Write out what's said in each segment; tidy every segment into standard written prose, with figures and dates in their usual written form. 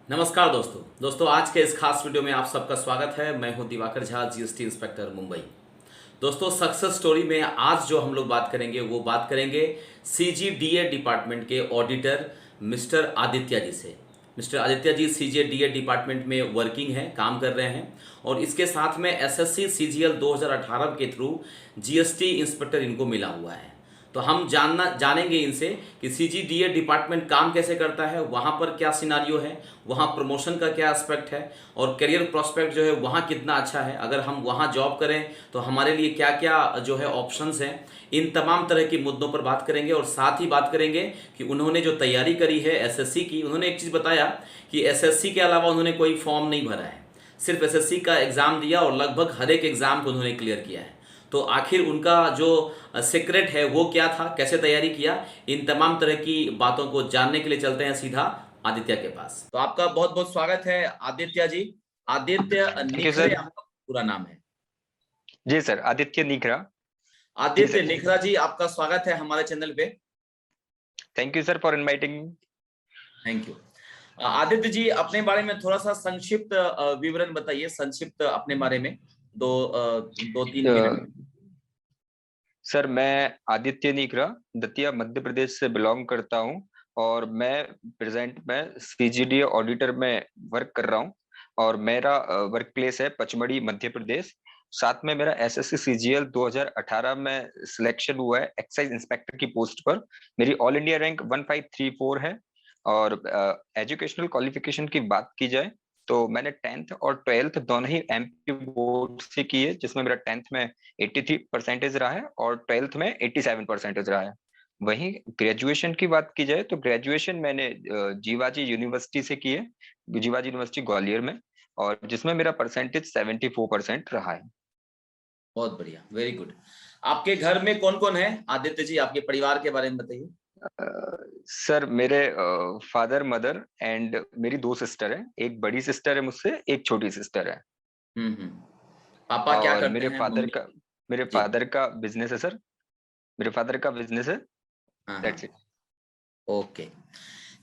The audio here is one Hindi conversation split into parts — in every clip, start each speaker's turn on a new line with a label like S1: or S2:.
S1: नमस्कार दोस्तों आज के इस खास वीडियो में आप सबका स्वागत है। मैं हूं दिवाकर झा, जीएसटी इंस्पेक्टर मुंबई। दोस्तों सक्सेस स्टोरी में आज जो हम लोग बात करेंगे वो बात करेंगे सीजीडीए डिपार्टमेंट के ऑडिटर मिस्टर आदित्य जी से। मिस्टर आदित्य जी सीजीडीए डिपार्टमेंट में वर्किंग हैं, काम कर रहे हैं और इसके साथ में एसएससी सीजीएल 2018 के थ्रू जीएसटी इंस्पेक्टर इनको मिला हुआ है। तो हम जानेंगे इनसे कि सीजीडीए डिपार्टमेंट काम कैसे करता है, वहाँ पर क्या सिनारियो है, वहाँ प्रमोशन का क्या एस्पेक्ट है और करियर प्रोस्पेक्ट जो है वहाँ कितना अच्छा है। अगर हम वहाँ जॉब करें तो हमारे लिए क्या क्या जो है ऑप्शंस हैं, इन तमाम तरह के मुद्दों पर बात करेंगे। और साथ ही बात करेंगे कि उन्होंने जो तैयारी करी है एसएससी की, उन्होंने एक चीज़ बताया कि एसएससी के अलावा उन्होंने कोई फॉर्म नहीं भरा है, सिर्फ एसएससी का एग्ज़ाम दिया और लगभग हर एक एग्ज़ाम को उन्होंने क्लियर किया है। तो आखिर उनका जो सीक्रेट है वो क्या था, कैसे तैयारी किया, इन तमाम तरह की बातों को जानने के लिए चलते हैं सीधा आदित्य के पास। तो आपका बहुत बहुत स्वागत है Aditya ji. Aditya
S2: thank you
S1: Nikhare
S2: sir.
S1: आपका पूरा नाम है।
S2: जी सर, आदित्य निखरा। जी
S1: आदित्य
S2: सर।
S1: निखरा जी, आपका स्वागत है हमारे चैनल पे।
S2: Thank you sir for inviting.
S1: Thank you. Aditya ji, अपने बारे में थोड़ा सा संक्षिप्त विवरण बताइए, संक्षिप्त अपने बारे में, 2-3 मिनट।
S2: सर मैं आदित्य निखरा दतिया मध्य प्रदेश से बिलोंग करता हूं और मैं प्रेजेंट में सीजीडी ऑडिटर में वर्क कर रहा हूं और मेरा वर्क प्लेस है पचमढ़ी मध्य प्रदेश। साथ में मेरा एसएससी सीजीएल 2018 में सिलेक्शन हुआ है एक्साइज इंस्पेक्टर की पोस्ट पर। मेरी ऑल इंडिया रैंक 1534 है। और एजुकेशनल क्वालिफिकेशन की बात की जाए तो मैंने 10th और 12th दोनों ही एमपी बोर्ड से की है, जिसमें मेरा 10th में 83 परसेंटेज रहा है और 12th में 87 परसेंटेज रहा है। वहीं ग्रेजुएशन की बात की जाए तो ग्रेजुएशन मैंने जीवाजी यूनिवर्सिटी से की है, जीवाजी यूनिवर्सिटी ग्वालियर में, और जिसमें मेरा परसेंटेज 74% रहा है।
S1: बहुत बढ़िया, वेरी गुड। आपके घर में कौन कौन है आदित्य जी, आपके परिवार के बारे में बताइए।
S2: सर मेरे फादर मदर एंड मेरी दो सिस्टर है, एक बड़ी सिस्टर है मुझसे, एक छोटी सिस्टर है।
S1: हम्म। पापा क्या
S2: और
S1: करते हैं, मम्मी?
S2: मेरे
S1: जी।
S2: फादर का बिजनेस है सर। मेरे फादर का बिजनेस है।
S1: हाँ हाँ।
S2: That's it.
S1: ओके,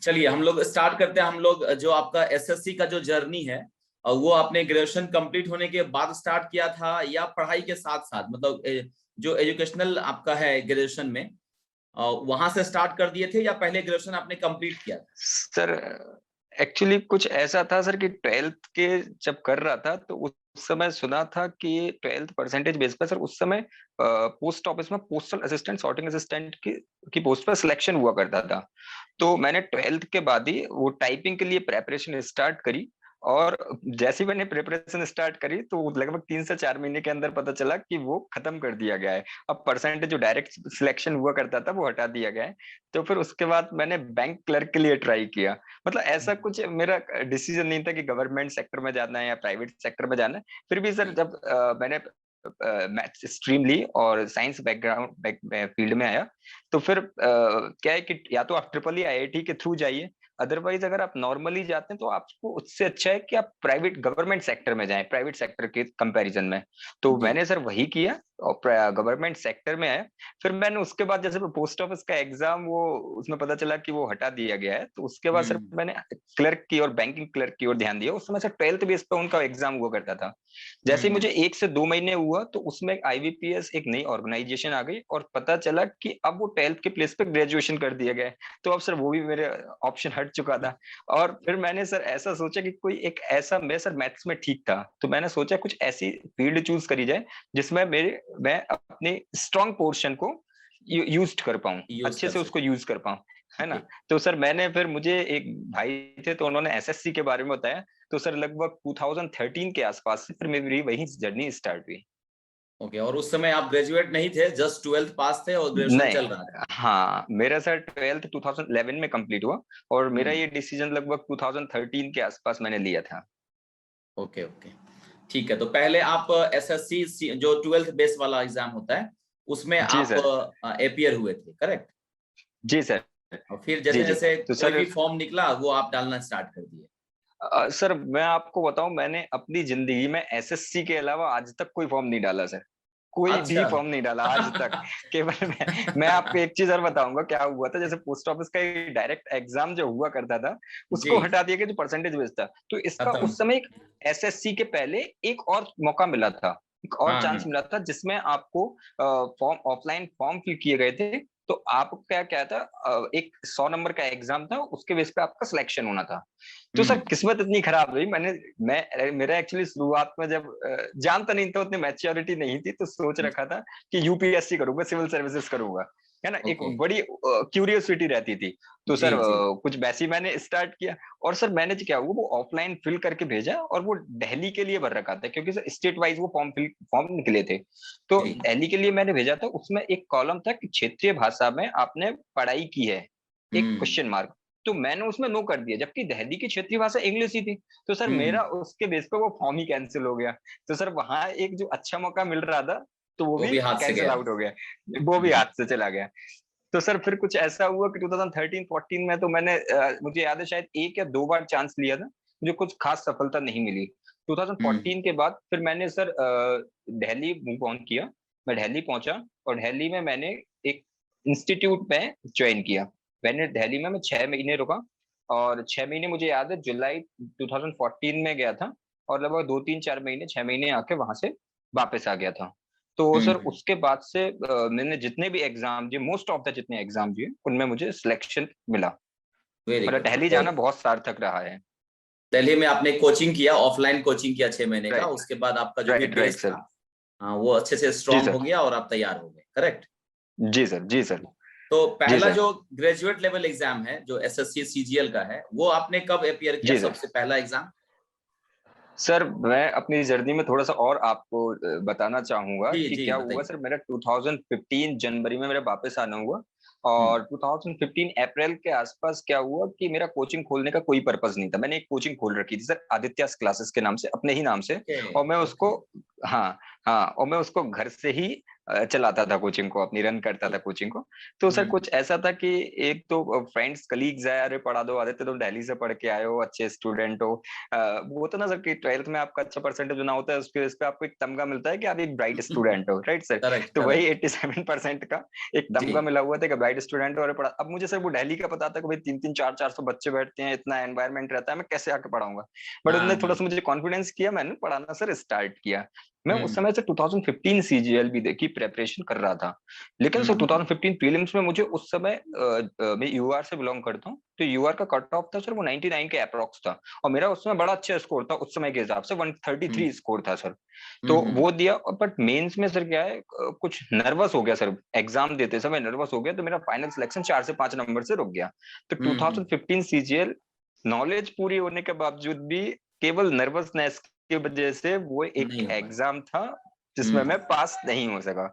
S1: चलिए हम लोग स्टार्ट करते हैं। हम लोग जो आपका एसएससी का जो जर्नी है, वो आपने ग्रेजुएशन कंप्लीट होने के बाद स्टार्ट किया था या पढ़ाई के साथ साथ, मतलब जो एजुकेशनल आपका है ग्रेजुएशन में, वहां से स्टार्ट कर दिए थे या पहले ग्रेजुएशन आपने कंप्लीट किया था?
S2: सर एक्चुअली कुछ ऐसा था सर कि 12th के जब कर रहा था तो उस समय सुना था कि 12th परसेंटेज बेस पर सर उस समय पोस्ट ऑफिस में पोस्टल असिस्टेंट सॉर्टिंग असिस्टेंट की पोस्ट पर सिलेक्शन हुआ करता था। तो मैंने 12th के बाद ही वो टाइपिंग के लिए प्रेपरेशन स्टार्ट करी। और जैसे ही मैंने प्रिपरेशन स्टार्ट करी तो लगभग 3 से 4 महीने के अंदर पता चला कि वो खत्म कर दिया गया है। अब परसेंटेज जो डायरेक्ट सिलेक्शन हुआ करता था वो हटा दिया गया है। तो फिर उसके बाद मैंने बैंक क्लर्क के लिए ट्राई किया। मतलब ऐसा कुछ मेरा डिसीजन नहीं था कि गवर्नमेंट सेक्टर में जाना है या प्राइवेट सेक्टर में जाना है। फिर भी सर जब मैंने मैथ्स स्ट्रीम ली और साइंस बैकग्राउंड फील्ड में आया तो फिर क्या है कि या तो आप ट्रिपल आईआईटी के थ्रू जाइए, अदरवाइज अगर आप नॉर्मली जाते हैं तो आपको उससे अच्छा है कि आप प्राइवेट गवर्नमेंट सेक्टर में जाएं, प्राइवेट सेक्टर के कंपैरिजन में। तो
S1: जी।
S2: मैंने सर वही किया और गवर्नमेंट सेक्टर में आया। फिर मैंने उसके बाद जैसे पोस्ट ऑफिस का एग्जाम वो उसमें पता चला कि वो हटा दिया गया है, तो उसके बाद सर
S1: हम्म।
S2: मैंने क्लर्क की और बैंकिंग क्लर्क की ओर ध्यान दिया। उस समय सर 12th बेस पे उनका एग्जाम हुआ करता था। जैसे ही
S1: हम्म।
S2: मुझे 1 से 2 महीने हुआ तो उसमें आईबीपीएस एक नई ऑर्गेनाइजेशन आ गई और पता चला कि अब वो 12th के प्लेस पे ग्रेजुएशन कर दिया गया है। तो अब सर वो भी मेरे ऑप्शन हट चुका था। और फिर मैंने सर ऐसा सोचा कि कोई एक ऐसा, मैं सर मैथ्स में ठीक था तो मैंने सोचा कुछ ऐसी फील्ड चूज करी जाए जिसमें मैं अपने स्ट्रॉन्ग पोर्शन को यूज कर पाऊं,
S1: यूज
S2: अच्छे
S1: कर
S2: से उसको
S1: सके।
S2: यूज कर पाऊं, है ना।
S1: जी।
S2: तो सर मैंने फिर मुझे एक भाई थे तो उन्होंने एसएससी के बारे में बताया। तो सर लगभग 2013 के आसपास से फिर मेरी वही जर्नी स्टार्ट हुई।
S1: ओके, और उस समय आप ग्रेजुएट नहीं थे, जस्ट 12th पास थे और ग्रेजुएशन
S2: नहीं,
S1: चल रहा था?
S2: हाँ मेरा सर 12th 2011 में कंप्लीट हुआ और मेरा
S1: हम्म।
S2: ये डिसीजन लगभग 2013 के आसपास मैंने लिया था।
S1: ओके ओके, ठीक है। तो पहले आप एसएससी जो 12th बेस वाला एग्जाम होता है उसमें
S2: जी
S1: आप
S2: सर।
S1: अपियर हुए थे, करेक्ट?
S2: जी सर।
S1: और फिर
S2: जी
S1: जैसे
S2: जी।
S1: जैसे
S2: तो
S1: कोई
S2: सर
S1: भी फॉर्म निकला वो आप डालना स्टार्ट कर दिए?
S2: सर मैं आपको बताऊं, मैंने अपनी जिंदगी में एसएससी के अलावा आज तक कोई फॉर्म नहीं डाला सर। कोई भी
S1: अच्छा।
S2: फॉर्म नहीं डाला आज तक। केवल मैं आपको एक चीज और बताऊंगा क्या हुआ था। जैसे पोस्ट ऑफिस का डायरेक्ट एग्जाम जो हुआ करता था,
S1: जी।
S2: उसको हटा दिया गया जो परसेंटेज बेस्ड था। तो इसका
S1: खत्म।
S2: उस समय एक एसएससी के पहले एक और मौका मिला था, एक और
S1: हाँ
S2: चांस
S1: हाँ।
S2: मिला था, जिसमें आपको फॉर्म ऑफलाइन फॉर्म फिल किए गए थे। तो आप क्या क्या था, एक 100 नंबर का एग्जाम था, उसके बेस पे आपका सिलेक्शन होना था। तो सर
S1: हम्म।
S2: किस्मत इतनी खराब रही, मैं मेरा एक्चुअली शुरुआत में जब जानता नहीं था, उतनी मैच्योरिटी नहीं थी, तो सोच रखा था कि यूपीएससी करूंगा, सिविल सर्विसेज करूंगा, है ना। एक
S1: ओके।
S2: बड़ी क्यूरियोसिटी रहती थी। तो
S1: जी
S2: सर
S1: जी।
S2: कुछ वैसे ही मैंने स्टार्ट किया। और सर मैंने क्या हुआ, वो ऑफलाइन फिल करके भेजा, और वो दिल्ली के लिए भर रखा था, क्योंकि सर स्टेट वाइज वो फॉर्म निकले थे। तो
S1: जी।
S2: दिल्ली के लिए मैंने भेजा था। उसमें एक कॉलम था कि क्षेत्रीय भाषा में आपने पढ़ाई की है, एक
S1: हम्म।
S2: Question mark. तो मैंने उसमें नो कर दिया, जबकि दिल्ली की क्षेत्रीय भाषा इंग्लिश ही थी। तो सर
S1: हम्म।
S2: मेरा उसके बेस पे वो फॉर्म ही कैंसिल हो गया। तो सर वहां एक जो अच्छा मौका मिल रहा था, तो वो
S1: वो
S2: भी
S1: भी हाथ से
S2: कैंसिल
S1: गया।
S2: आउट हो गया, वो भी हाथ से चला गया। तो सर फिर कुछ ऐसा हुआ कि 2013-14 में तो मैंने मुझे याद है शायद एक या दो बार चांस लिया था, मुझे कुछ खास सफलता नहीं मिली।
S1: हम्म।
S2: 2014 के बाद फिर मैंने सर दिल्ली मूव ऑन किया। मैं दिल्ली पहुंचा, और दिल्ली में मैंने एक इंस्टीट्यूट में ज्वाइन किया। मैंने दिल्ली में मैं 6 महीने रुका, और 6 महीने मुझे याद है जुलाई 2014 में गया था, और लगभग 2-3-4 महीने 6 महीने आके वहां से वापस आ गया था। तो सर
S1: हम्म।
S2: उसके बाद से मैंने जितने भी एग्जाम दिए, मोस्ट ऑफ द जितने एग्जाम दिए, उनमें मुझे सिलेक्शन मिला।
S1: वेरी
S2: मतलब
S1: गुड।
S2: दिल्ली जाना
S1: बहुत।
S2: बहुत सार्थक रहा है।
S1: दिल्ली में आपने कोचिंग किया, ऑफलाइन कोचिंग किया 6 महीने का,
S2: राइट,
S1: उसके बाद आपका जो भी
S2: राइट,
S1: बेस
S2: राइट सर।
S1: था, हाँ, वो अच्छे से
S2: जी
S1: स्ट्रांग हो
S2: सर,
S1: गया और आप तैयार हो गए, करेक्ट।
S2: जी सर, जी सर,
S1: तो
S2: जी
S1: पहला
S2: सर,
S1: जो ग्रेजुएट लेवल एग्जाम है जो एसएससी सीजीएल का है, वो आपने कब अपियर किया
S2: जी सर।
S1: सबसे पहला एग्जाम?
S2: सर मैं अपनी जर्नी में थोड़ा सा और आपको बताना चाहूंगा
S1: जी
S2: कि
S1: जी
S2: क्या हुआ।
S1: बताइए।
S2: सर मेरा 2015 जनवरी में मेरा वापस आना हुआ,
S1: हम्म।
S2: और 2015 अप्रैल के आसपास क्या हुआ कि मेरा कोचिंग खोलने का कोई पर्पस नहीं था। मैंने एक कोचिंग खोल रखी थी सर, आदित्य क्लासेस के नाम से, अपने ही नाम से।
S1: ओके।
S2: और मैं
S1: ओके।
S2: उसको, हाँ, हाँ, और मैं उसको घर से ही चलाता था, कोचिंग को अपनी रन करता था कोचिंग को। तो सर
S1: हम्म।
S2: कुछ ऐसा था कि एक तो फ्रेंड्स कलीग्स आए, अरे पढ़ा दो आदित्य, तुम दिल्ली से पढ़ के आए हो, अच्छे स्टूडेंट हो। वो होता ना सर कि 12th में आपका अच्छा परसेंटेज ना होता है, उसके बेस पे आपको एक तमगा मिलता है कि आप एक ब्राइट स्टूडेंट हो, राइट सर।
S1: करेक्ट
S2: तो वही
S1: करेक्ट।
S2: 87% का एक
S1: जी।
S2: तमगा मिला हुआ था कि ब्राइट स्टूडेंट हो, और पढ़ा। अब मुझे सर वो दिल्ली का पता था कि भाई 300-400 बच्चे बैठते हैं, इतना एनवायरमेंट रहता है, मैं कैसे आके पढ़ाऊंगा। बट
S1: हाँ
S2: उन्होंने थोड़ा
S1: हाँ।
S2: सा मुझे कॉन्फिडेंस किया, मैंने पढ़ाना सर स्टार्ट किया। मैं उस
S1: हम्म।
S2: समय से 2015 सीजीएल भी की प्रेपरेशन कर रहा था। लेकिन सर
S1: हम्म।
S2: 2015 प्रीलिम्स में मुझे उस समय मैं यूआर से बिलोंग करता हूँ, तो यूआर का कट ऑफ था सर वो 99 के अप्रोक्स था। और मेरा उस समय बड़ा अच्छा स्कोर था, उस समय के हिसाब से 133
S1: हम्म।
S2: स्कोर था सर। तो
S1: हम्म।
S2: वो दिया, बट मेंस में सर क्या है, कुछ नर्वस हो गया सर, एग्जाम देते समय नर्वस हो गया, तो मेरा फाइनल सिलेक्शन 4 से 5 नंबर से रुक गया। तो
S1: हम्म।
S2: 2015 सीजीएल नॉलेज पूरी होने के बावजूद भी केवल नर्वसनेस की वजह से वो एक
S1: नहीं हो पाया।
S2: एग्जाम था जिसमें
S1: हम्म।
S2: मैं पास नहीं हो सका।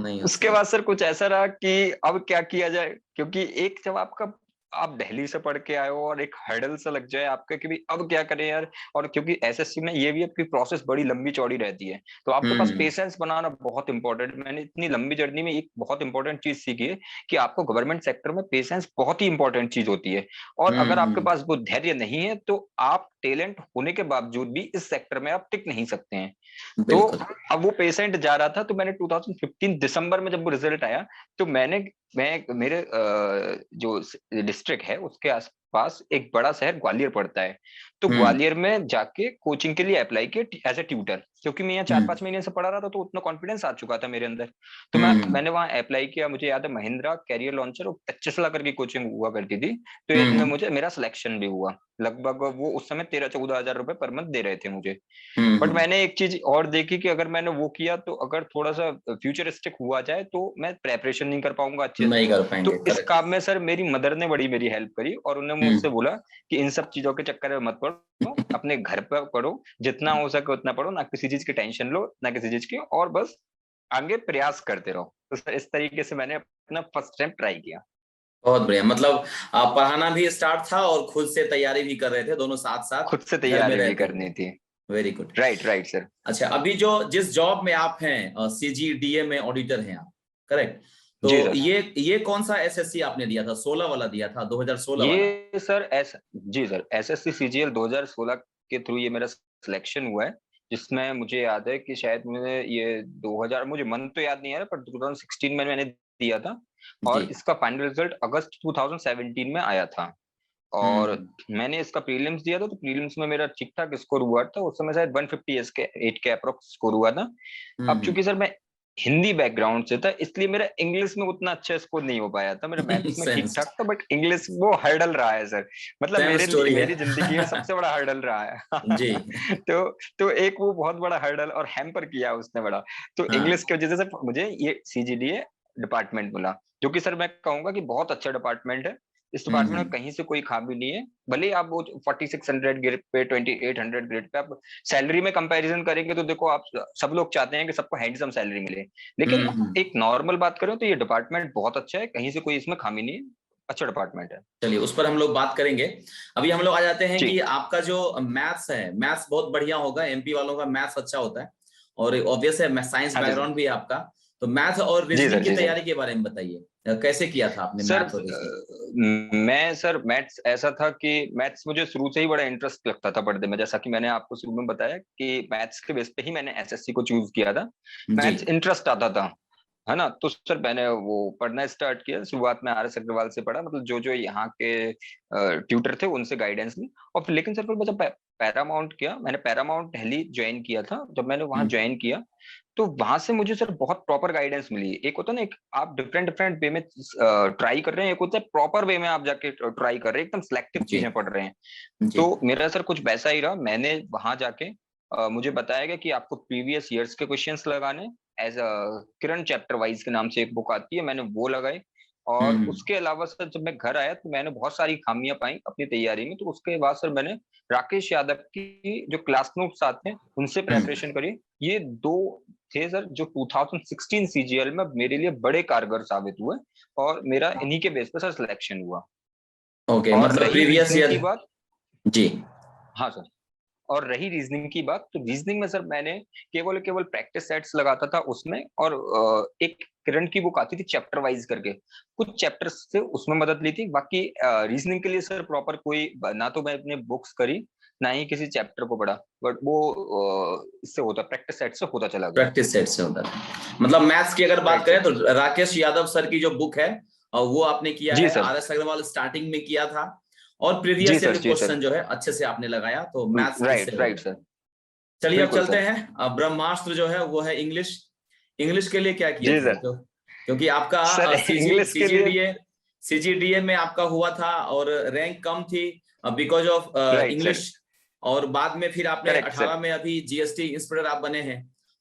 S1: नहीं हो
S2: उसके
S1: सका।
S2: बाद सर कुछ ऐसा रहा कि अब क्या किया जाए, क्योंकि एक जब आपका, आप दिल्ली से पढ़ के आए हो और एक हर्डल सा लग जाए आपका कि भाई अब क्या करें यार। और क्योंकि एसएससी में ये भी आपकी प्रोसेस बड़ी लंबी चौड़ी रहती है, तो आपके पास
S1: हम्म।
S2: पेशेंस बनाना बहुत इंपॉर्टेंट। मैंने इतनी लंबी जर्नी में एक बहुत इंपॉर्टेंट चीज सीखी है कि आपको गवर्नमेंट सेक्टर में पेशेंस बहुत ही इंपॉर्टेंट चीज होती है। और अगर आपके
S1: हम्म।
S2: पास वो धैर्य नहीं है, तो आप टैलेंट होने के बावजूद भी इस सेक्टर में आप टिक नहीं सकते हैं। तो
S1: बिल्कुल।
S2: अब वो पेशेंट जा रहा था, तो मैंने 2015 दिसंबर में जब वो रिजल्ट आया, तो मैं मेरे जो डिस्ट्रिक्ट है उसके आसपास एक बड़ा शहर ग्वालियर पड़ता है। तो
S1: हम्म।
S2: ग्वालियर में जाके कोचिंग के लिए अप्लाई किया एज ए ट्यूटर, क्योंकि मैं यहाँ चार
S1: हम्म।
S2: पांच महीने से पढ़ा रहा था, तो उतना कॉन्फिडेंस आ चुका था मेरे अंदर। तो
S1: हम्म।
S2: मैंने वहाँ अप्लाई किया। मुझे याद है महिंद्रा कैरियर लॉन्चर और तक्षशिला करके कोचिंग हुआ करती थी, तो इनमें
S1: हम्म।
S2: मुझे मेरा सिलेक्शन भी हुआ। लगभग वो उस समय 13-14 हजार रुपए पर मंथ दे रहे थे मुझे। बट
S1: हम्म।
S2: मैंने एक चीज और देखी कि अगर मैंने वो किया, तो अगर थोड़ा सा फ्यूचरिस्टिक हुआ जाए, तो मैं प्रेपरेशन नहीं कर पाऊंगा अच्छे से।
S1: नहीं कर पाएंगे,
S2: तो इस
S1: करेक्ट।
S2: काम में सर मेरी मदर ने बड़ी मेरी हेल्प करी, और उन्होंने मुझसे
S1: हम्म।
S2: बोला कि इन सब चीजों के चक्कर में मत पड़ो, अपने घर पर पढ़ो, जितना हो सके उतना पढ़ो, ना किसी चीज की टेंशन लो, ना किसी चीज की, और बस आगे प्रयास करते रहो। तो सर इस तरीके से मैंने अपना फर्स्ट टाइम ट्राई किया।
S1: बहुत बढ़िया, मतलब आप पढ़ाना भी स्टार्ट था और खुद से तैयारी भी कर रहे थे, दोनों साथ साथ
S2: खुद से
S1: घर में
S2: तैयारी भी
S1: रहते हुए।
S2: करनी थी।
S1: Very good.
S2: Right, right sir.
S1: अच्छा, अभी जो जिस जॉब में आप हैं, सीजीडीए में ऑडिटर हैं आप, करेक्ट? तो
S2: जी सर।
S1: ये कौन सा एसएससी आपने दिया था? 16 वाला दिया था, 2016 वाला?
S2: ये sir S G sir, SSC CGL 2016 के थ्रू ये मेरा सिलेक्शन हुआ है, जिसमें मुझे याद है कि शायद मैंने ये 2000, मुझे मंथ तो याद नहीं आ रहा, पर 2016 में मैंने दिया था
S1: जी।
S2: और इसका फाइनल रिजल्ट अगस्त 2017 में आया था। और
S1: हम्म।
S2: मैंने इसका प्रीलिम्स दिया था, तो प्रीलिम्स में मेरा ठीक ठाक स्कोर हुआ था। उस समय शायद 158 के अप्रोक्स स्कोर हुआ था। अब
S1: हम्म।
S2: चूंकि सर मैं हिंदी बैकग्राउंड से था, इसलिए मेरा इंग्लिश में उतना अच्छा स्कोर नहीं हो पाया था। मेरा मैथ्स में
S1: सेम
S2: ठीक ठाक था, बट इंग्लिश वो हर्डल रहा है सर। मतलब
S1: सेम
S2: मेरे लिए,
S1: स्टोरी है।
S2: मेरी जिंदगी में सबसे बड़ा हर्डल रहा
S1: जी।
S2: है। तो एक वो बहुत बड़ा हर्डल और हैम्पर किया उसने बड़ा। तो
S1: हाँ।
S2: इंग्लिश की वजह से मुझे ये सीजीडीए डिपार्टमेंट मिला, जो कि सर मैं कहूंगा कि बहुत अच्छा डिपार्टमेंट है। इस डिपार्टमेंट में
S1: हम्म।
S2: कहीं से कोई खामी नहीं है। भले ही आप वो 4600 ग्रेड पे, 2800 ग्रेड पे आप सैलरी में कंपैरिजन करेंगे, तो देखो आप सब लोग चाहते हैं कि सबको हैंडसम सैलरी मिले, लेकिन
S1: हम्म।
S2: एक नॉर्मल बात करें तो ये डिपार्टमेंट बहुत अच्छा है, कहीं से कोई इसमें खामी नहीं है, अच्छा डिपार्टमेंट है।
S1: चलिए उस पर हम लोग बात करेंगे। अभी हम लोग आ जाते हैं
S2: जी
S1: कि आपका जो मैथ्स है, मैथ्स बहुत बढ़िया होगा, एमपी वालों का मैथ्स अच्छा होता है और ऑब्वियस है साइंस
S2: हाँ जी सर।
S1: बैकग्राउंड भी है आपका। तो मैथ और
S2: जी
S1: रीजनिंग
S2: सर।
S1: की
S2: जी सर।
S1: तैयारी के बारे में बताइए, कैसे किया था आपने
S2: सर
S1: मैथ और रीजनिंग?
S2: मैं सर मैथ्स ऐसा था कि मैथ्स मुझे शुरू से ही बड़ा इंटरेस्ट लगता था पढ़ने में। जैसा कि मैंने आपको शुरू में बताया कि मैथ्स के बेस पे ही मैंने एसएससी को चूज किया था।
S1: जी।
S2: मैथ्स इंटरेस्ट आता था, है ना। तो सर मैंने वो पढ़ना स्टार्ट किया। शुरुआत में आर एस अग्रवाल से पढ़ा, मतलब जो जो यहाँ के ट्यूटर थे उनसे गाइडेंस ली। और फिर लेकिन सर फिर जब पैरामाउंट किया, मैंने पैरामाउंट दिल्ली ज्वाइन किया था। जब मैंने वहां
S1: हम्म।
S2: ज्वाइन किया, तो वहां से मुझे सर बहुत प्रॉपर गाइडेंस मिली। एक होता है ना, एक आप डिफरेंट डिफरेंट वे में ट्राई कर रहे हैं, एक होता है प्रॉपर वे में आप जाके ट्राई कर रहे हैं, एकदम सिलेक्टिव
S1: जी।
S2: चीजें पढ़ रहे हैं।
S1: जी।
S2: तो मेरा सर कुछ वैसा ही रहा। मैंने वहां जाके मुझे बताया गया कि आपको प्रीवियस ईयर्स के क्वेश्चंस लगाने, as a Kiran chapter wise के नाम से एक बुक आती है, मैंने वो लगाई। और
S1: हम्म।
S2: उसके अलावा सर जब मैं घर आया तो मैंने बहुत सारी खामियां पाई अपनी तैयारी में। तो उसके बाद सर मैंने राकेश यादव की जो क्लास नोट्स आते हैं उनसे
S1: हम्म।
S2: प्रेपरेशन करी। ये दो थे सर जो 2016 सीजीएल में मेरे लिए बड़े कारगर साबित हुए, और मेरा इन्हीं के बेस पर सर सिलेक्शन हुआ।
S1: ओके,
S2: और
S1: मतलब
S2: रही
S1: प्रीवियस
S2: रीजनिंग
S1: ईयर।
S2: की बात,
S1: जी।
S2: हाँ सर, और रही रीजनिंग की बात, तो रीजनिंग में सर मैंने केवल केवल प्रैक्टिस सेट्स लगाता था उसमें। और एक किरण की बुक आती थी चैप्टर वाइज करके, कुछ चैप्टर्स से उसमें मदद ली थी। बाकी रीजनिंग के लिए सर प्रॉपर कोई ना तो मैं अपने बुक्स करी, ना ही किसी चैप्टर को पढ़ा, बट वो इससे होता, प्रैक्टिस सेट से होता चला गया।
S1: प्रैक्टिस सेट से होता था। मतलब मैथ्स की अगर बात
S2: राइट
S1: करें
S2: सर।
S1: तो राकेश यादव सर की जो बुक है और वो आपने किया
S2: जी
S1: है,
S2: sir.
S1: R S Agarwal starting में किया था और
S2: जी
S1: प्रीवियस ईयर
S2: सर।
S1: के
S2: जी सर।
S1: क्वेश्चन जो है अच्छे से आपने लगाया, तो मैथ्स इससे
S2: राइट
S1: हो
S2: राइट
S1: गया।
S2: सर।
S1: चलिए अब
S2: बिल्कुल
S1: चलते
S2: सर।
S1: हैं। ब्रह्मास्त्र जो है वो है इंग्लिश। इंग्लिश के लिए क्या किए
S2: जी
S1: थे?
S2: सर।
S1: तो क्योंकि आपका
S2: सर इंग्लिश के लिए,
S1: सीजीडीए में आपका हुआ था और रैंक कम थी because of
S2: right sir.
S1: English. और बाद में फिर आपने
S2: करेक्ट सर।
S1: 18 में अभी जीएसटी इंस्पेक्टर आप बने हैं,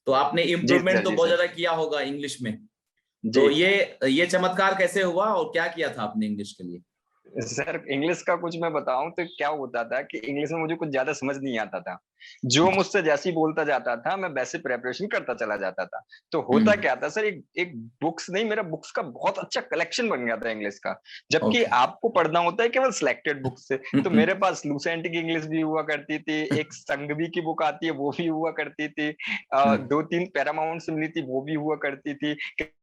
S1: तो आपने
S2: जी
S1: इम्प्रूवमेंट
S2: सर।
S1: तो
S2: जी
S1: बहुत
S2: सर।
S1: ज्यादा किया होगा इंग्लिश में।
S2: जी
S1: तो ये चमत्कार कैसे हुआ और क्या किया था आपने इंग्लिश के लिए?
S2: सर, इंग्लिश का कुछ मैं बताऊं तो क्या होता था कि इंग्लिश में मुझे कुछ ज्यादा समझ नहीं आता था। जो मुझसे जैसे ही बोलता जाता था मैं वैसे प्रेपरेशन करता चला जाता था। तो होता
S1: हम्म।
S2: क्या था सर, एक एक बुक्स नहीं, मेरा बुक्स का बहुत अच्छा कलेक्शन बन गया था इंग्लिश का। जबकि
S1: ओके।
S2: आपको पढ़ना होता है केवल सिलेक्टेड बुक्स से। तो मेरे पास लूसेंट की इंग्लिश भी हुआ करती थी, एक संघवी की बुक आती है वो भी हुआ करती थी, दो तीन पैरामाउंट से मिली थी वो भी हुआ करती थी,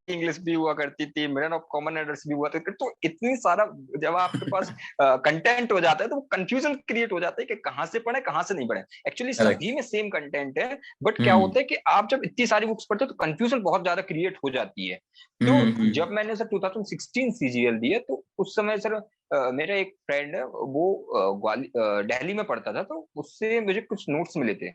S2: इंग्लिश भी हुआ करती थी, मिरर ऑफ कॉमन एरर्स भी हुआ करती। तो इतनी सारा जब आपके पास कंटेंट हो जाता है, तो वो कंफ्यूजन क्रिएट हो जाता है कि कहाँ से पढ़े कहाँ से नहीं पढ़े। Actually
S1: correct.
S2: सभी में सेम कंटेंट है, बट क्या
S1: हम्म।
S2: होता है कि आप जब इतनी सारी बुक्स पढ़ते हो तो कंफ्यूजन बहुत ज्यादा क्रिएट हो जाती है। तो जब मैंने सर 2016 सीजीएल दिया, तो उस समय सर मेरा एक फ्रेंड है, वो दिल्ली में पढ़ता था, तो उससे मुझे कुछ नोट्स मिले थे।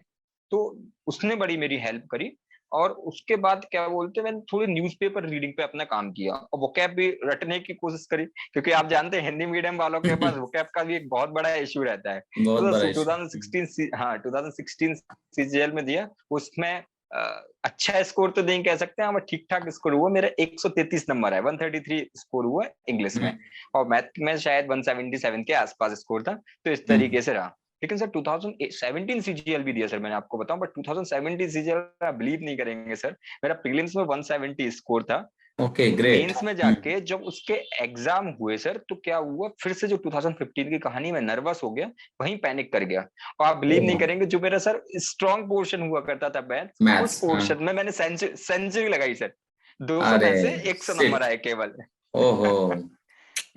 S2: तो उसने बड़ी मेरी हेल्प करी। और उसके बाद क्या बोलते हैं, मैंने थोड़ी न्यूज़पेपर रीडिंग पे अपना काम किया और वोकैब भी रटने की कोशिश करी, क्योंकि आप जानते हैं हिंदी मीडियम वालों के पास वोकैब का भी एक बहुत बड़ा इशू रहता है।
S1: बहुत बड़ा
S2: तो
S1: इशू।
S2: 2016 हाँ 2016 सीजीएल में दिया। उसमें अच्छा स्कोर तो नहीं कह सकते हैं, ठीक ठाक स्कोर हुआ। मेरा 133 नंबर है, 133 स्कोर हुआ इंग्लिश में। और मैथ में शायद 177 के आसपास स्कोर था। तो इस तरीके से रहा। लेकिन सर 2017 सीजीएल भी दिया सर मैंने आपको बताऊं, बट 2017 सीजीएल आप बिलीव नहीं करेंगे सर, मेरा प्रीलिम्स में 170 स्कोर था।
S1: Okay, great.
S2: मेंस में जाके जब उसके एग्जाम हुए सर, तो क्या हुआ, फिर से जो 2015 की कहानी, मैं नर्वस हो गया, वहीं पैनिक कर गया। और आप बिलीव नहीं करेंगे, जो मेरा सर स्ट्रॉन्ग पोर्शन हुआ करता था मैथ्स, उस
S1: मैथ्स, हाँ।
S2: पोर्शन में मैंने सेंचुरी लगाई सर। 200
S1: अरे
S2: में से 100 नंबर
S1: शिट।
S2: आए केवल।
S1: ओहो।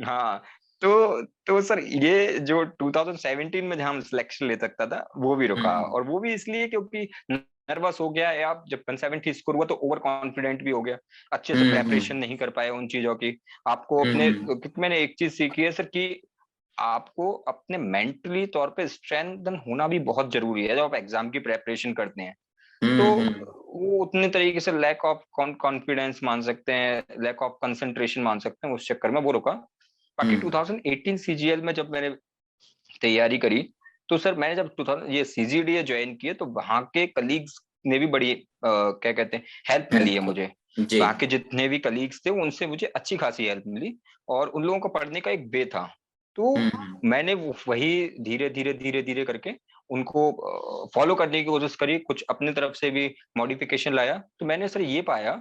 S2: हाँ। तो सर ये जो 2017 में जहां सिलेक्शन ले सकता था वो भी रुका,
S1: हम्म
S2: और वो भी इसलिए क्योंकि नर्वस हो गया, या जब 170 स्कोर हुआ तो ओवर कॉन्फिडेंट भी हो गया, अच्छे से प्रेपरेशन
S1: हम्म
S2: नहीं कर पाए उन चीजों की। आपको अपने,
S1: हम्म
S2: क्योंकि मैंने एक चीज सीखी है सर कि आपको अपने मेंटली तौर पे स्ट्रेंथन होना भी बहुत जरूरी है जब आप एग्जाम की प्रेपरेशन करते हैं। तो
S1: हम्म
S2: वो उतने तरीके से लैक ऑफ कॉन्फिडेंस मान सकते हैं, लैक ऑफ कंसंट्रेशन मान सकते हैं, उस चक्कर में वो रुका। बाकी
S1: हम्म
S2: 2018 सीजीएल में जब मैंने तैयारी करी, तो सर मैंने जब 2000 ये सीजीडीए ज्वाइन किए तो वहाँ के कलीग्स ने भी बड़ी क्या कहते हैं हेल्प मिली है
S1: हेल्प
S2: मुझे।
S1: कर जी।
S2: वहाँ के जितने भी कलीग्स थे उनसे मुझे अच्छी खासी हेल्प मिली, और उन लोगों को पढ़ने का एक वे था। तो
S1: हम्म
S2: मैंने वही धीरे धीरे करके उनको फॉलो करने की कोशिश करी, कुछ अपनी तरफ से भी मॉडिफिकेशन लाया। तो मैंने सर ये पाया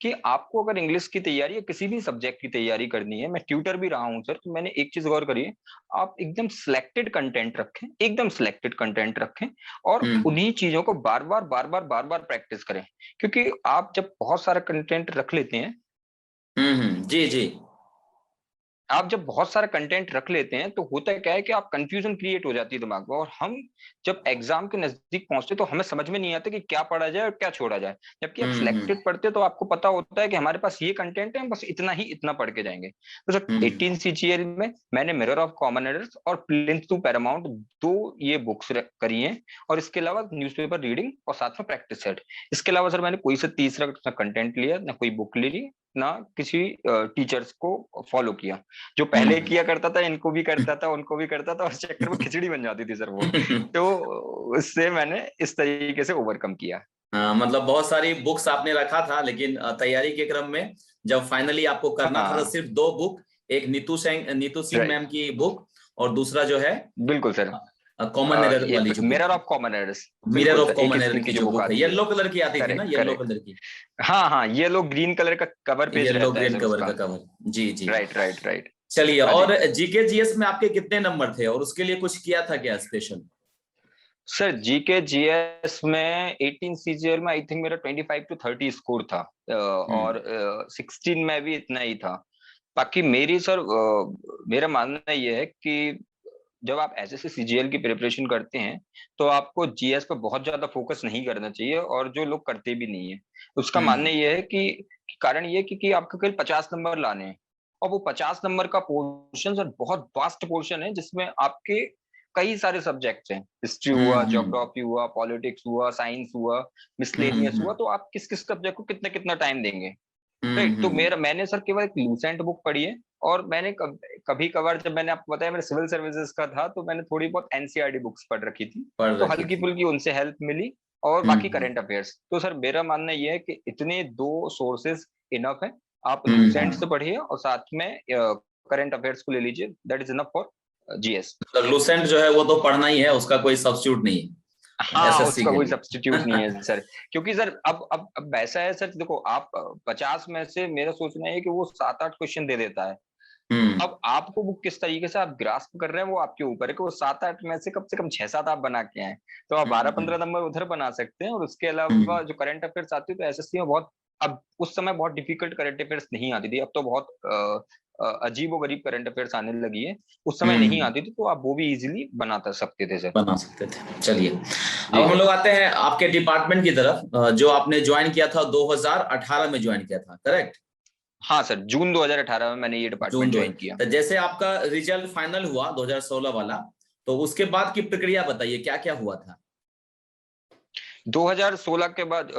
S2: कि आपको अगर इंग्लिश की तैयारी या किसी भी सब्जेक्ट की तैयारी करनी है, मैं ट्यूटर भी रहा हूँ सर, तो मैंने एक चीज गौर करी, आप एकदम सिलेक्टेड कंटेंट रखें, एकदम सिलेक्टेड कंटेंट रखें, और
S1: हम्म
S2: उन्हीं चीजों को बार बार प्रैक्टिस करें। क्योंकि आप जब बहुत सारा कंटेंट रख लेते हैं,
S1: जी जी।
S2: आप जब बहुत सारा कंटेंट रख लेते हैं तो होता क्या है कि आप कंफ्यूजन क्रिएट हो जाती है दिमाग में, और हम जब एग्जाम के नजदीक पहुंचते तो हमें समझ में नहीं आता कि क्या पढ़ा जाए और क्या छोड़ा जाए। जबकि आप
S1: हम्म
S2: सिलेक्टेड पढ़ते तो आपको पता होता है कि हमारे पास ये कंटेंट है, हम बस इतना ही इतना पढ़ के जाएंगे। तो सर
S1: हम्म
S2: 18 सीजीएल में मैंने मिरर ऑफ कॉमन एरर्स और प्लिंथ टू पैरामाउंट, दो ये बुक्स करी हैं, और इसके अलावा न्यूज़पेपर रीडिंग और साथ में प्रैक्टिस सेट। इसके अलावा सर मैंने कोई से तीसरा कंटेंट लिया ना, कोई बुक ली ना, किसी टीचर्स को फॉलो किया। जो पहले
S1: हम्म
S2: किया करता था इनको भी करता था, उनको भी करता था, उस चक्कर में खिचड़ी बन जाती थी सर वो। तो उससे मैंने इस तरीके से ओवरकम किया।
S1: हाँ, मतलब बहुत सारी बुक्स आपने रखा था, लेकिन तैयारी के क्रम में जब फाइनली आपको करना था तो
S2: हाँ
S1: सिर्फ दो बुक, एक नीतू सिंह मैम
S2: राइट,
S1: की बुक और दूसरा जो है
S2: बिल्कुल सर।
S1: कॉमन एरर
S2: ये
S1: वाली जो बुक
S2: मिरर
S1: है,
S2: ऑफ कॉमन एरर्स,
S1: मिरर
S2: बिल्कुल
S1: ऑफ
S2: सर, एक
S1: कॉमन एरर
S2: स्किल
S1: की
S2: की जो
S1: जो
S2: बुक
S1: बुक है,
S2: आती है।
S1: येलो कलर की आती थी ना,
S2: करेक्ट
S1: येलो
S2: करेक्ट।
S1: कलर की,
S2: हाँ हाँ, ये लोग ग्रीन कलर का कवर पेज
S1: येलो
S2: रहता है
S1: ग्रीन
S2: सर
S1: कवर
S2: उसका।
S1: का कवर। जी जी।
S2: Right right right.
S1: चलिए,
S2: हाँ जी।
S1: और जीके जीएस में आपके कितने नंबर थे और उसके लिए कुछ किया था क्या स्पेशल?
S2: सर जीके जीएस में 18 सीजीएल में आई थिंक मेरा 25 to 30 स्कोर था,
S1: हम्म
S2: और 16 में भी इतना ही था। बाकी मेरी सर मेरा मानना ये है कि जब आप एसएससी सीजीएल की प्रिपरेशन करते हैं तो आपको जीएस पर बहुत ज्यादा फोकस नहीं करना चाहिए, और जो लोग करते भी नहीं है उसका मानना
S1: हम्म
S2: ये है कि कारण ये है कि आपको केवल 50 नंबर लाने हैं, और वो 50 नंबर का पोर्शन सर बहुत वास्ट पोर्शन है, जिसमें आपके कई सारे सब्जेक्ट्स हैं, हिस्ट्री हुआ,
S1: हम्म
S2: ज्योग्राफी हुआ, पॉलिटिक्स हुआ, साइंस हुआ, मिसलेनियस हुआ,
S1: हम्म
S2: तो आप किस किस सब्जेक्ट को कितना कितना टाइम देंगे।
S1: हम्म
S2: राइट। तो
S1: हम्म
S2: मैंने सर केवल एक लूसेंट बुक पढ़ी है, और मैंने कभी कभार, जब मैंने आपको बताया मेरे सिविल सर्विसेज का था, तो मैंने थोड़ी बहुत एनसीईआरटी बुक्स पढ़ रखी थी,
S1: पढ़
S2: तो
S1: रखी
S2: हल्की
S1: थी।
S2: फुल्की उनसे हेल्प मिली। और बाकी
S1: हम्म
S2: करंट अफेयर्स, तो सर मेरा मानना यह है कि इतने दो सोर्सेज इनफ है। आप लूसेंट
S1: हम्म।
S2: से पढ़िए और साथ में करंट अफेयर्स को ले लीजिए, that is enough for GS.
S1: मतलब लूसेंट जो है वो तो पढ़ना ही है, उसका कोई सब्स्टिट्यूट नहीं है
S2: हाँ,
S1: एसएससी
S2: उसका
S1: के
S2: कोई
S1: लिए।
S2: सब्स्टिट्यूट नहीं है सर। क्योंकि सर अब ऐसा है सर, देखो आप 50 में से मेरा सोचना है कि वो 7-8 क्वेश्चन दे देता है।
S1: हम्म
S2: अब आपको वो किस तरीके से आप ग्रास्प कर रहे हैं वो आपके ऊपर है, कि वो 7-8 में से कम 6-7 आप बना के आए, तो आप बारह
S1: हम्म
S2: पंद्रह नंबर उधर बना सकते हैं। और उसके अलावा
S1: हम्म
S2: जो करंट अफेयर्स आती है तो एसएससी में बहुत, अब उस समय बहुत डिफिकल्ट करंट अफेयर्स नहीं आती थी, अब तो बहुत अजीब गरीब करंट अफेयर्स आने लगी है। उस समय नहीं
S1: हम्म।
S2: आती थी, तो आप वो भी इजीली बना सकते थे सर।
S1: बना सकते थे। चलिए, अब
S2: जी
S1: हम
S2: सर।
S1: लोग आते हैं आपके डिपार्टमेंट की तरफ, जो आपने ज्वाइन किया था 2018 में ज्वाइन किया था, करेक्ट?
S2: हाँ सर, जून 2018 में मैंने ये
S1: जून
S2: डिपार्टमेंट
S1: दो
S2: ज्वाइन किया।
S1: तो जैसे आपका रिजल्ट फाइनल हुआ 2016 वाला, तो उसके बाद की प्रक्रिया बताइए, क्या क्या हुआ था?
S2: 2016 के बाद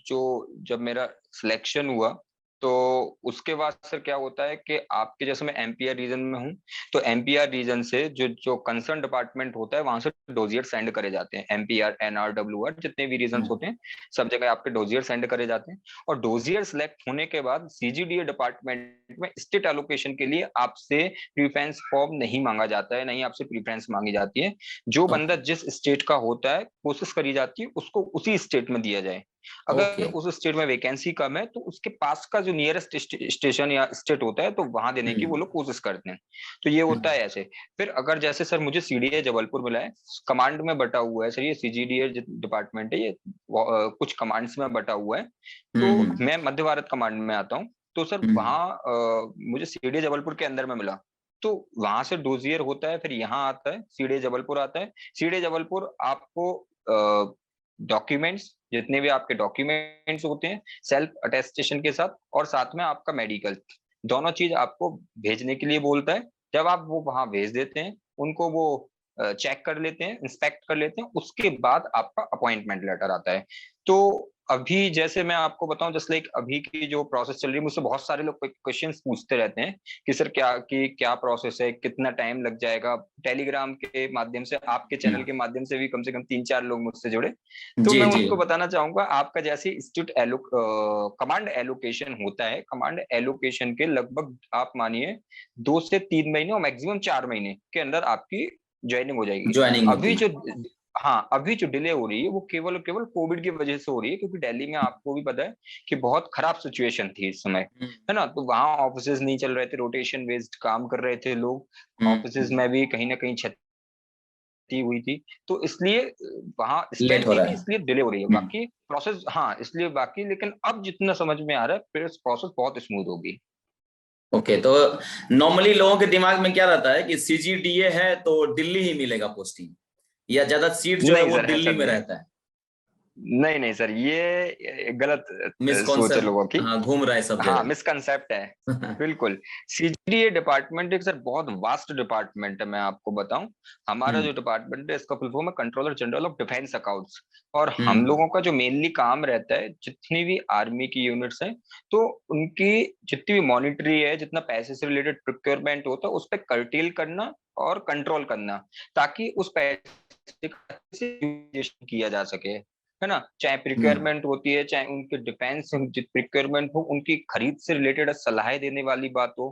S2: जो जब मेरा सिलेक्शन हुआ, तो उसके बाद सर क्या होता है कि आपके, जैसे मैं एमपीआर रीजन में हूँ, तो एमपीआर रीजन से जो जो कंसर्न डिपार्टमेंट होता है वहां से डोजियर सेंड करे जाते हैं, एमपीआर एनआरडब्ल्यूआर जितने भी रीजन
S1: हम्म
S2: होते हैं, सब जगह आपके डोजियर सेंड करे जाते हैं। और डोजियर सिलेक्ट होने के बाद सीजीडीए डिपार्टमेंट में स्टेट एलोकेशन के लिए आपसे प्रीफरेंस फॉर्म नहीं मांगा जाता है, नहीं आपसे प्रीफरेंस मांगी जाती है। जो बंदा
S1: ओके
S2: जिस स्टेट का होता है कोशिश करी जाती है उसको उसी स्टेट में दिया जाए। अगर
S1: ओके।
S2: उस स्टेट में वैकेंसी कम है तो उसके पास का जो नियरेस्ट स्टेशन या स्टेट होता है तो वहां देने की वो
S1: हम्म
S2: लोग कोशिश करते हैं। तो ये होता है ऐसे। फिर अगर जैसे सर मुझे सीडीए जबलपुर मिला है, कमांड में बटा हुआ है सर, ये सीजीडीए डिपार्टमेंट है ये, कुछ कमांड्स में बटा हुआ है। तो
S1: हम्म
S2: मैं मध्य भारत कमांड में आता हूँ। तो सर
S1: हम्म
S2: वहाँ मुझे सीडीए जबलपुर के अंदर में मिला। तो वहां से डोजियर होता है, फिर यहाँ आता है, सीडे जबलपुर आता है। सीडे जबलपुर आपको डॉक्यूमेंट्स, जितने भी आपके डॉक्यूमेंट्स होते हैं सेल्फ अटेस्टेशन के साथ, और साथ में आपका मेडिकल, दोनों चीज आपको भेजने के लिए बोलता है। जब आप वो वहां भेज देते हैं, उनको वो चेक कर लेते हैं, इंस्पेक्ट कर लेते हैं, उसके बाद आपका अपॉइंटमेंट लेटर आता है। तो अभी जैसे मैं आपको बताऊं, जस्ट लाइक अभी की जो प्रोसेस चल रही है, मुझसे बहुत सारे लोग क्वेश्चंस पूछते रहते हैं कि सर क्या प्रोसेस है, कितना टाइम लग जाएगा। टेलीग्राम के माध्यम से, आपके चैनल के माध्यम से भी कम से कम 3-4 लोग मुझसे जुड़े। तो
S1: जी
S2: मैं
S1: जी
S2: उनको बताना चाहूंगा, आपका जैसे इंस्टीट्यूट कमांड एलोकेशन होता है, कमांड एलोकेशन के लगभग आप मानिए 2 से 3 महीने और मैक्सिमम 4 महीने के अंदर आपकी ज्वाइनिंग हो जाएगी।
S1: ज्वाइनिंग होती
S2: अभी
S1: है।
S2: जो हाँ, अभी जो डिले हो रही है वो केवल और केवल कोविड की वजह से हो रही है, क्योंकि दिल्ली में आपको भी पता है कि बहुत खराब सिचुएशन थी इस समय, है ना। तो वहां ऑफिसेज नहीं चल रहे थे, रोटेशन बेस्ड काम कर रहे थे लोग, ऑफिसेज
S1: हम्म।
S2: में भी कहीं ना कहीं क्षति हुई थी। तो इसलिए वहां
S1: लेट
S2: स्पेल
S1: हो
S2: थी
S1: रहा
S2: भी,
S1: है।
S2: इसलिए डिले हो रही है।
S1: हम्म।
S2: बाकी प्रोसेस, हाँ, इसलिए बाकी, लेकिन अब जितना समझ में आ रहा है फिर प्रोसेस बहुत स्मूथ होगी।
S1: ओके, तो नॉर्मली लोगों के दिमाग में क्या रहता है कि सीजीडीए है तो दिल्ली ही मिलेगा पोस्टिंग, या ज्यादा सीट जो है
S2: नहीं
S1: वो
S2: सर, ऐसा
S1: दिल्ली में
S2: नहीं है।
S1: रहता है।
S2: नहीं नहीं सर, ये गलत सोच है
S1: मिसकॉन्सेप्ट,
S2: लोगों की।
S1: हाँ, घूम रहा है सब
S2: हाँ,
S1: जगह।
S2: मिसकंसेप्ट है। बिल्कुल। सीजीडीए डिपार्टमेंट एक सर बहुत वास्ट डिपार्टमेंट है, मैं आपको बताऊं। हमारा
S1: हम्म
S2: जो डिपार्टमेंट है, इसका फुल फॉर्म है controller general of defence accounts. और हम
S1: हम्म
S2: लोगों का जो मेनली काम रहता है, जितनी भी आर्मी की यूनिट्स हैं, तो उनकी जितनी भी मॉनिटरी है, जितना पैसे से रिलेटेड प्रोक्योरमेंट होता है, उस पर कर्टेल करना और कंट्रोल करना, ताकि उस पैसे का अच्छे से utilization किया जा सके, है ना। चाहे
S1: हम्म
S2: प्रिक्योरमेंट होती है, चाहे उनके डिफेंस प्रिक्योरमेंट हो, उनकी खरीद से रिलेटेड सलाहें देने वाली बात हो,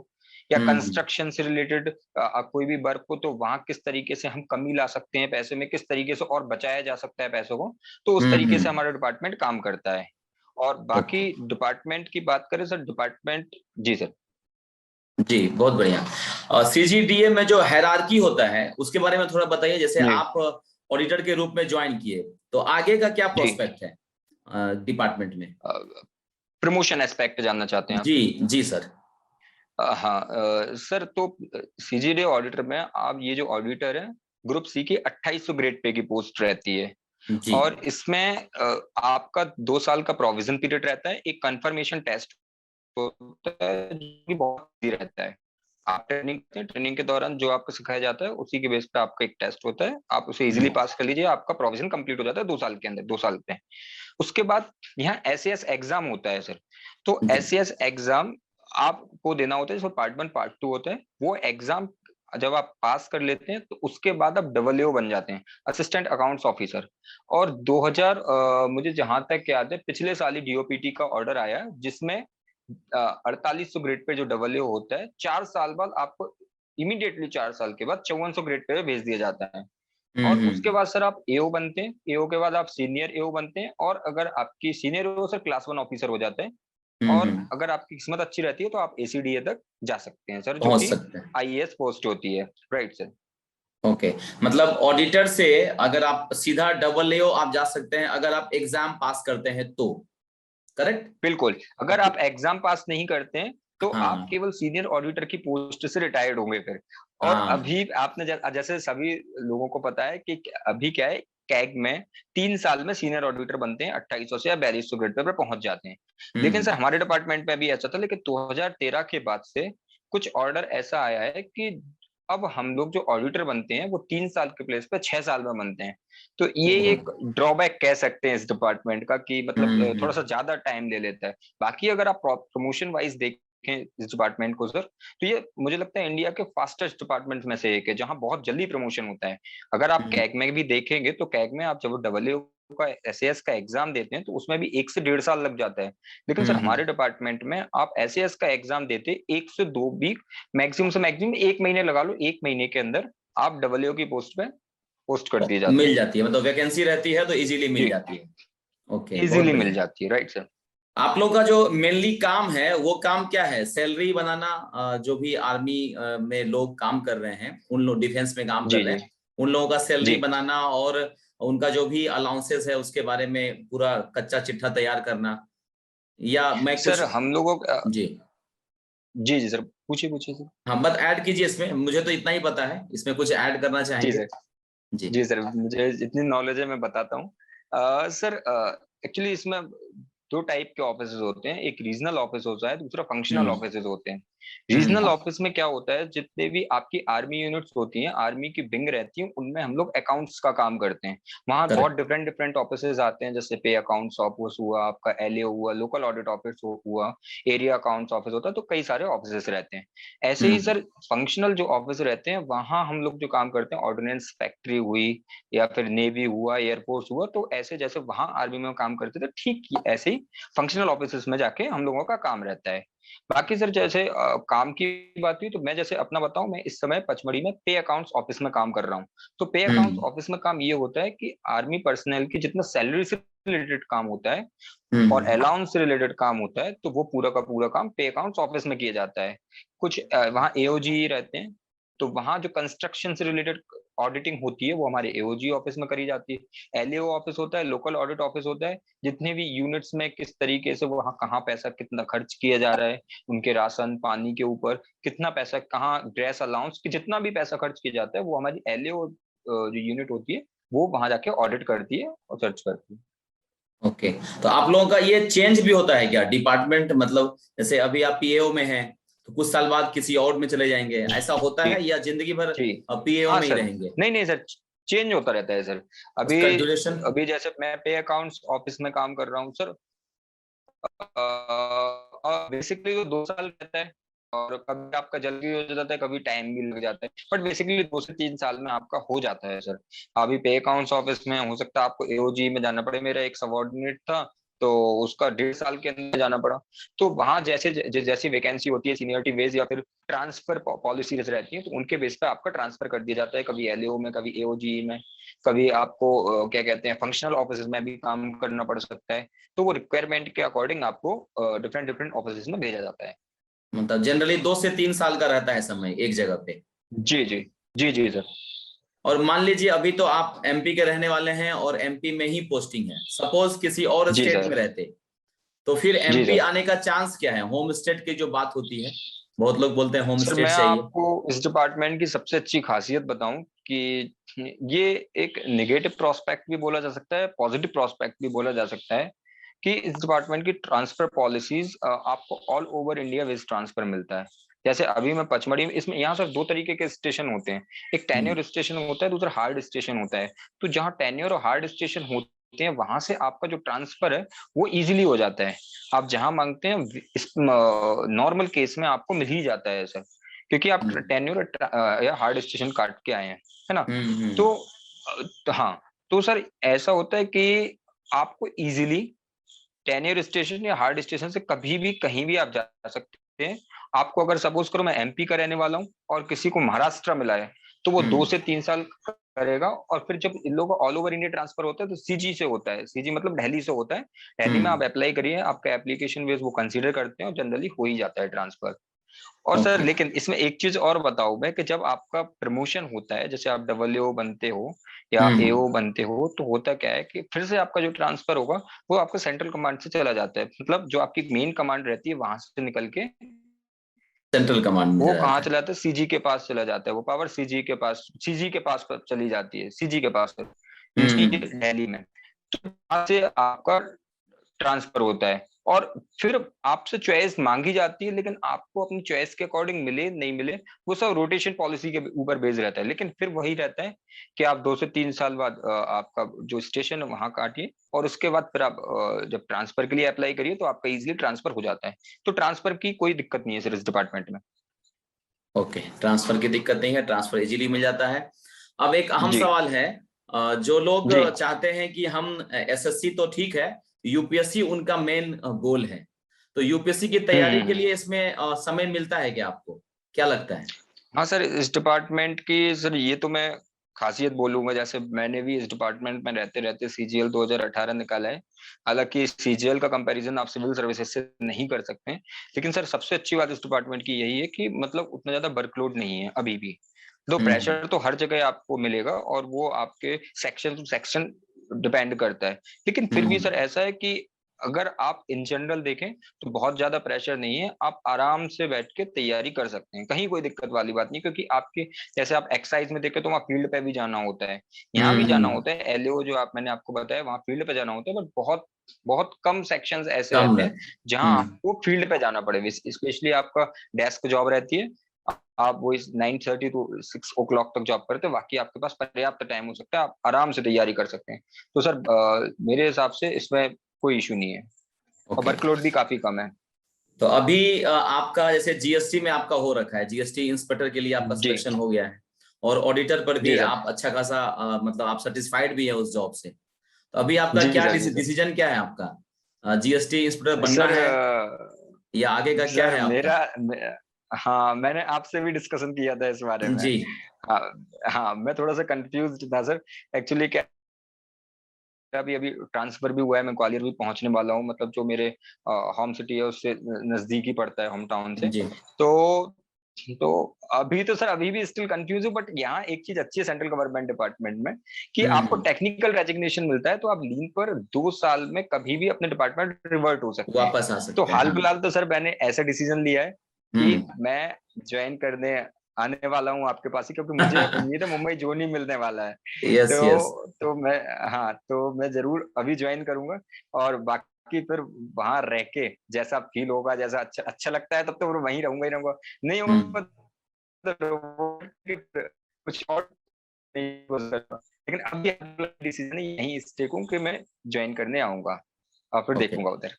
S2: या
S1: हम्म
S2: कंस्ट्रक्शन से रिलेटेड कोई भी वर्क हो, तो वहां किस तरीके से हम कमी ला सकते हैं पैसे में, किस तरीके से और बचाया जा सकता है पैसों को, तो उस तरीके से
S1: हम्म।
S2: हमारा डिपार्टमेंट काम करता है। और बाकी
S1: ओके,
S2: डिपार्टमेंट की बात करें सर, डिपार्टमेंट, जी सर।
S1: जी बहुत बढ़िया। सीजीडीए में जो हायरार्की होता है उसके बारे में थोड़ा बताइए। जैसे
S2: जी
S1: आप ऑडिटर के रूप में ज्वाइन किए, तो आगे का क्या
S2: जी।
S1: प्रोस्पेक्ट है डिपार्टमेंट में?
S2: प्रमोशन एस्पेक्ट जानना चाहते हैं आप?
S1: जी जी सर।
S2: हाँ सर, तो सीजीडीए ऑडिटर में आप, ये जो ऑडिटर है, ग्रुप सी की 2800 ग्रेड पे की पोस्ट रहती है।
S1: जी।
S2: और इसमें आपका 2 साल का प्रोविजन पीरियड रहता है, एक कंफर्मेशन टेस्ट होता है जो कि बहुत easy रहता है। आप ट्रेनिंग करते हैं, ट्रेनिंग के दौरान जो आपको सिखाया जाता है उसी के बेस पे आपका एक टेस्ट होता है, आप उसे इजीली पास कर लीजिए, आपका प्रोविजन कंप्लीट हो जाता है 2 साल के अंदर, 2 साल पे। उसके बाद यहाँ एसएएस एग्जाम होता है सर। तो
S1: जी।
S2: एसएएस एग्जाम आपको देना होता है, जिसमें पार्ट 1 पार्ट 2 होता है। वो एग्जाम जब आप पास कर लेते हैं, तो उसके बाद आप डबल बन जाते हैं, असिस्टेंट अकाउंट्स ऑफिसर। और 2000 मुझे जहां तक याद है, पिछले साल ही डीओपीटी का ऑर्डर आया, जिसमें 4800 ग्रेड पे जो डबल होता है, 4 साल बाद आपको, इमीडिएटली 4 साल के बाद 5400 ग्रेड पे भेज दिया जाता है। और उसके
S1: हम्म।
S2: बाद सर आप एओ बनते हैं, एओ के बाद आप सीनियर एओ बनते हैं, और अगर आपकी सीनियर एओ सर क्लास 1 ऑफिसर हो जाते हैं। और
S1: हम्म।
S2: अगर आपकी किस्मत अच्छी रहती है, तो आप एसीडीए तक जा सकते हैं सर, जो
S1: पहुंच
S2: कि
S1: सकते हैं।
S2: आईएएस पोस्ट होती है। Right sir.
S1: ओके, मतलब ऑडिटर से अगर आप सीधा डबल एओ आप जा सकते हैं अगर आप एग्जाम पास करते हैं तो, करेक्ट?
S2: बिल्कुल, अगर आप एग्जाम पास नहीं करते हैं, तो आप
S1: हाँ
S2: केवल सीनियर ऑडिटर की पोस्ट से रिटायर्ड होंगे फिर। और
S1: हाँ।
S2: अभी आपने जैसे सभी लोगों को पता है कि अभी क्या है, कैग में 3 साल में सीनियर ऑडिटर बनते हैं, 2800 से या 4200 ग्रेड पे पहुंच जाते हैं। लेकिन सर
S1: हम्म।
S2: हमारे डिपार्टमेंट में भी ऐसा था, लेकिन 2013 के बाद से कुछ ऑर्डर ऐसा आया है कि अब हम लोग जो ऑडिटर बनते हैं, वो 3 साल के प्लेस पे 6 साल में बनते हैं। तो ये
S1: ओहो।
S2: एक ड्रॉबैक कह सकते हैं इस डिपार्टमेंट का, कि मतलब थोड़ा सा
S1: हम्म।
S2: ज्यादा टाइम ले लेता है। बाकी अगर आप प्रमोशन वाइज देखें इस डिपार्टमेंट को सर, तो ये मुझे लगता है इंडिया के फास्टेस्ट डिपार्टमेंट में से एक है, जहां बहुत जल्दी प्रमोशन होता है। अगर आप
S1: हम्म।
S2: कैग में भी देखेंगे, तो कैग में आप जब डब्ल्यू का एसएएस का एग्जाम देते हैं, तो उसमें भी 1 से 1.5 साल लग जाता है। लेकिन सर
S1: हम्म।
S2: हमारे डिपार्टमेंट में आप एसएएस का एग्जाम देते 1 से 2 वीक, मैक्सिमम से मैक्सिमम 1 महीने लगा लो, 1 महीने के अंदर आप डब्ल्यू की पोस्ट पे पोस्ट कर दिए जाते
S1: मिल
S2: हैं।
S1: जाती है, मतलब वैकेंसी रहती है तो इजीली मिल
S2: जी,
S1: जाती है। ओके, बहुत
S2: इजीली मिल
S1: बढ़िया।
S2: जाती है। Right sir.
S1: आप लोग का जो मेनली काम है वो काम क्या है? सैलरी बनाना, जो भी आर्मी में लोग काम कर रहे हैं, उन लोग डिफेंस में काम कर
S2: जी
S1: रहे
S2: जी
S1: हैं, उन लोगों का सैलरी
S2: जी।
S1: बनाना और उनका जो भी अलाउंसेस है उसके बारे में पूरा कच्चा चिट्ठा तैयार करना, या मैं
S2: सर
S1: कुछ?
S2: हम लोगों का,
S1: जी।
S2: जी जी सर, पूछिए पूछिए सर।
S1: हाँ, मत ऐड कीजिए इसमें, मुझे तो इतना ही पता है, इसमें कुछ ऐड करना
S2: जी
S1: चाहेंगे?
S2: सर।
S1: जी।
S2: जी सर, मुझे जितनी नॉलेज है मैं बताता हूँ। सर एक्चुअली इसमें दो टाइप के ऑफिसेज होते हैं, एक रीजनल ऑफिस होता है, दूसरा फंक्शनल
S1: हम्म।
S2: ऑफिसेज होते हैं। रीजनल
S1: हम्म।
S2: ऑफिस में क्या होता है, जितने भी आपकी आर्मी यूनिट्स होती हैं, आर्मी की विंग रहती है, उनमें हम लोग अकाउंट्स का काम करते हैं। वहाँ बहुत
S1: करेक्ट।
S2: डिफरेंट डिफरेंट ऑफिसेज आते हैं, जैसे पे अकाउंट्स ऑफिस हुआ, आपका एलए हुआ, लोकल ऑडिट ऑफिस हुआ, एरिया अकाउंट्स ऑफिस होता है, तो कई सारे ऑफिसेस रहते हैं। ऐसे ही
S1: हम्म।
S2: सर फंक्शनल जो ऑफिस रहते हैं, वहाँ हम लोग जो काम करते हैं, ऑर्डिनेंस फैक्ट्री हुई या फिर नेवी हुआ, एयरफोर्स हुआ, तो ऐसे जैसे वहां आर्मी में काम करते थे, ठीक ऐसे ही फंक्शनल ऑफिस में जाके हम लोगों का काम रहता है। बाकी सर जैसे काम की बात हुई, तो मैं जैसे अपना बताऊं, मैं इस समय पचमढ़ी में पे अकाउंट्स ऑफिस में काम कर रहा हूँ। तो पे अकाउंट्स
S1: हम्म।
S2: ऑफिस में काम ये होता है कि आर्मी पर्सनल की जितना सैलरी से रिलेटेड काम होता है और
S1: हम्म।
S2: अलाउंस से रिलेटेड काम होता है, तो वो पूरा का पूरा काम पे अकाउंट्स ऑफिस में किया जाता है। कुछ वहाँ एओजी रहते हैं, तो वहाँ जो कंस्ट्रक्शन से रिलेटेड ऑडिटिंग होती है वो हमारे एओजी ऑफिस में करी जाती है। एलएओ ऑफिस होता है, लोकल ऑडिट ऑफिस होता है, जितने भी यूनिट्स में किस तरीके से वहाँ कहाँ पैसा कितना खर्च किया जा रहा है, उनके राशन पानी के ऊपर कितना पैसा, कहाँ ड्रेस अलाउंस की जितना भी पैसा खर्च किया जाता है, वो हमारी एलएओ जो यूनिट होती है वो वहां जाके ऑडिट करती है और सर्च करती है।
S1: ओके। तो आप लोगों का ये चेंज भी होता है क्या डिपार्टमेंट, मतलब जैसे अभी आप पीएओ में हैं तो कुछ साल बाद किसी और में चले जाएंगे, ऐसा होता
S2: जी
S1: है या जिंदगी भर
S2: जी।
S1: पीएओ
S2: हाँ
S1: में ही
S2: सर।
S1: रहेंगे?
S2: नहीं नहीं सर, चेंज होता रहता है सर। अभी
S1: उसका ड्यूरेशन?
S2: अभी जैसे मैं पे अकाउंट्स ऑफिस में काम कर रहा हूँ सर, बेसिकली तो 2 साल रहता है, और कभी आपका जल्दी हो जाता है, कभी टाइम भी लग जाता है, बट बेसिकली 2 से 3 साल में आपका हो जाता है सर। अभी पे अकाउंट्स ऑफिस में हो सकता है आपको एओजी में जाना पड़े, मेरा एक सबॉर्डिनेट था, तो उसका 1.5 साल के अंदर जाना पड़ा। तो वहां जैसे जैसी वैकेंसी होती है, सीनियरिटी बेस या फिर ट्रांसफर पॉलिसीज रहती है, तो उनके बेस पे आपका ट्रांसफर कर दिया जाता है, कभी एलएओ में, कभी एओजी में, कभी आपको क्या कहते हैं फंक्शनल ऑफिस में भी काम करना पड़ सकता है। तो वो रिक्वायरमेंट के अकॉर्डिंग आपको डिफरेंट डिफरेंट ऑफिस में भेजा जाता है।
S1: मतलब जनरली 2 से 3 साल का रहता है समय एक जगह पे।
S2: जी जी। जी जी सर।
S1: और मान लीजिए अभी तो आप एमपी के रहने वाले हैं और एमपी में ही पोस्टिंग है, सपोज किसी और
S2: जी
S1: स्टेट में
S2: सर।
S1: रहते तो फिर
S2: जी
S1: एमपी
S2: सर।
S1: आने का चांस क्या है? होम स्टेट की जो बात होती है, बहुत लोग बोलते हैं होम
S2: सर
S1: स्टेट
S2: मैं
S1: चाहिए।
S2: आपको इस डिपार्टमेंट की सबसे अच्छी खासियत बताऊं कि ये एक नेगेटिव प्रोस्पेक्ट भी बोला जा सकता है, पॉजिटिव प्रोस्पेक्ट भी बोला जा सकता है, कि इस डिपार्टमेंट की ट्रांसफर पॉलिसीज आपको ऑल ओवर इंडिया वेज ट्रांसफर मिलता है। जैसे अभी मैं पचमढ़ी में, इसमें यहाँ सिर्फ दो तरीके के स्टेशन होते हैं, एक
S1: हम्म।
S2: टेन्योर स्टेशन होता है, दूसरा हार्ड स्टेशन होता है। तो जहाँ टेन्योर और हार्ड स्टेशन होते हैं, वहां से आपका जो ट्रांसफर है वो इजिली हो जाता है। आप जहां मांगते हैं इस नॉर्मल केस में आपको मिल ही जाता है सर, क्योंकि आप
S1: हम्म।
S2: टेन्योर या हार्ड स्टेशन काट के आए हैं, है ना।
S1: हम्म।
S2: तो हाँ, तो सर ऐसा होता है कि आपको इजीली टेन्योर स्टेशन या हार्ड स्टेशन से कभी भी कहीं भी आप जा सकते हैं। आपको अगर सपोज करो मैं एमपी का रहने वाला हूँ और किसी को महाराष्ट्र मिला है, तो वो दो
S1: हम्म।
S2: से तीन साल करेगा, और फिर जब इन लोगों का ऑल ओवर इंडिया ट्रांसफर होता है तो सीजी से होता है, सीजी मतलब दिल्ली से होता है। दिल्ली में
S1: हम्म।
S2: आप अप्लाई करिए, आपका एप्लीकेशन बेस वो कंसीडर करते हैं और जनरली हो ही जाता है ट्रांसफर। और सर
S1: ओके।
S2: लेकिन इसमें एक चीज और बताऊं मैं, कि जब आपका प्रमोशन होता है, जैसे आप डब्ल्यू बनते हो या
S1: हम्म।
S2: एओ बनते हो, तो होता क्या है कि फिर से आपका जो ट्रांसफर होगा वो आपका सेंट्रल कमांड से चला जाता है, मतलब जो आपकी मेन कमांड रहती है वहां से निकल के
S1: सेंट्रल कमांड में
S2: वो
S1: चला
S2: कहाँ
S1: जाता है।
S2: चला जाता है, सीजी के पास चला जाता है, वो पावर सीजी के पास, सीजी के पास चली जाती है, सीजी के पास, जी
S1: हम्म।
S2: दिल्ली में। तो वहां से आपका ट्रांसफर होता है, और फिर आपसे चॉइस मांगी जाती है, लेकिन आपको अपनी चॉइस के अकॉर्डिंग मिले नहीं मिले, वो सब रोटेशन पॉलिसी के ऊपर बेस्ड रहता है, लेकिन फिर वही रहता है कि आप 2 से 3 साल बाद आपका जो स्टेशन है वहां काटिए, और उसके बाद फिर आप जब ट्रांसफर के लिए अप्लाई करिए तो आपका इजिली ट्रांसफर हो जाता है। तो ट्रांसफर की कोई दिक्कत नहीं है सर इस डिपार्टमेंट में।
S1: ओके, ट्रांसफर की दिक्कत नहीं है, ट्रांसफर इजीली मिल जाता है। अब एक अहम
S2: जी
S1: सवाल है, जो लोग
S2: जी।
S1: चाहते हैं कि हम एसएससी तो ठीक है, यूपीएससी उनका मेन गोल है, तो यूपीएससी की तैयारी के
S2: हम्म।
S1: लिए इसमें समय मिलता है क्या आपको? क्या लगता है?
S2: हाँ सर, इस डिपार्टमेंट की सर ये तो मैं खासियत बोलूंगा, जैसे मैंने भी इस डिपार्टमेंट में रहते रहते सीजीएल 2018 निकाला है। हालांकि सीजीएल का कंपैरिजन आप सिविल सर्विसेज से नहीं कर सकते हैं, लेकिन सर सबसे अच्छी बात इस डिपार्टमेंट की यही है कि मतलब उतना ज्यादा वर्कलोड नहीं है अभी भी। तो
S1: हम्म।
S2: प्रेशर तो हर जगह आपको मिलेगा, और वो आपके सेक्शन टू सेक्शन डिपेंड करता है, लेकिन फिर भी
S1: हम्म।
S2: सर ऐसा है कि अगर आप इन जनरल देखें तो बहुत ज्यादा प्रेशर नहीं है, आप आराम से बैठ के तैयारी कर सकते हैं, कहीं कोई दिक्कत वाली बात नहीं, क्योंकि आपके जैसे आप एक्सरसाइज में देखें तो वहाँ फील्ड पे भी जाना होता है, यहाँ भी जाना
S1: हम्म।
S2: होता है, एलओ जो आप मैंने आपको बताया वहाँ फील्ड पे जाना होता है, बट बहुत बहुत कम सेक्शंस ऐसे
S1: कम
S2: रहते हैं
S1: रहता।
S2: जहाँ आपको फील्ड पे जाना पड़े, स्पेशली आपका डेस्क जॉब रहती है, आप वो इस 9:30 टू 6 o'clock तक जॉब करते हैं, बाकी आपके पास पर्याप्त टाइम हो सकता है, आप आराम से तैयारी कर सकते हैं। तो सर मेरे हिसाब से इसमें कोई इशू नहीं है, और
S1: ओके।
S2: वर्कलोड भी काफी कम है।
S1: तो अभी आपका जैसे जीएसटी में आपका हो रखा है, जीएसटी इंस्पेक्टर के लिए आपका
S2: जी
S1: सिलेक्शन हो गया है, और ऑडिटर पर भी
S2: जी सर।
S1: आप अच्छा खासा मतलब आप सेटिस्फाइड भी है उस जॉब से। तो अभी आपका
S2: जी
S1: क्या
S2: सर। जी सर।
S1: डिसीजन क्या है आपका, जीएसटी इंस्पेक्टर बनना
S2: सर
S1: है या आगे का क्या
S2: सर
S1: है आपका?
S2: हाँ, मैंने आपसे भी डिस्कशन किया था इस बारे में।
S1: जी
S2: हाँ हाँ, मैं थोड़ा सा कंफ्यूज था सर। एक्चुअली क्या, अभी अभी ट्रांसफर भी हुआ है, मैं ग्वालियर भी पहुंचने वाला हूँ, मतलब जो मेरे होम सिटी है उससे नजदीक ही पड़ता है, होम टाउन से।
S1: जी।
S2: तो तो अभी तो सर अभी भी स्टिल कंफ्यूज हूँ, बट यहाँ एक चीज अच्छी है सेंट्रल गवर्नमेंट डिपार्टमेंट में, कि आपको
S1: हम्म।
S2: टेक्निकल रेजिग्नेशन मिलता है, तो आप लीव पर 2 साल में कभी भी अपने डिपार्टमेंट रिवर्ट हो सकते हैं।
S1: वापस आ
S2: तो
S1: सकते हैं,
S2: हाल
S1: हाँ।
S2: फिलहाल तो सर मैंने ऐसा डिसीजन लिया है कि
S1: हम्म।
S2: मैं ज्वाइन करने आने वाला हूँ आपके पास ही, क्योंकि मुझे उम्मीद है मुंबई जोन ही मिलने वाला है।
S1: Yes yes.
S2: तो मैं, हाँ तो मैं जरूर अभी ज्वाइन करूंगा, और बाकी फिर वहां रह के जैसा फील होगा, जैसा अच्छा अच्छा लगता है, तब तो फिर वहीं रहूंगा ही रहूंगा। नहीं
S1: हम्म।
S2: होगा तो कुछ और नहीं हो सकता, लेकिन अभी डिसीजन यही स्टेक हूँ कि मैं ज्वाइन करने आऊंगा, और फिर
S1: ओके।
S2: देखूंगा उधर।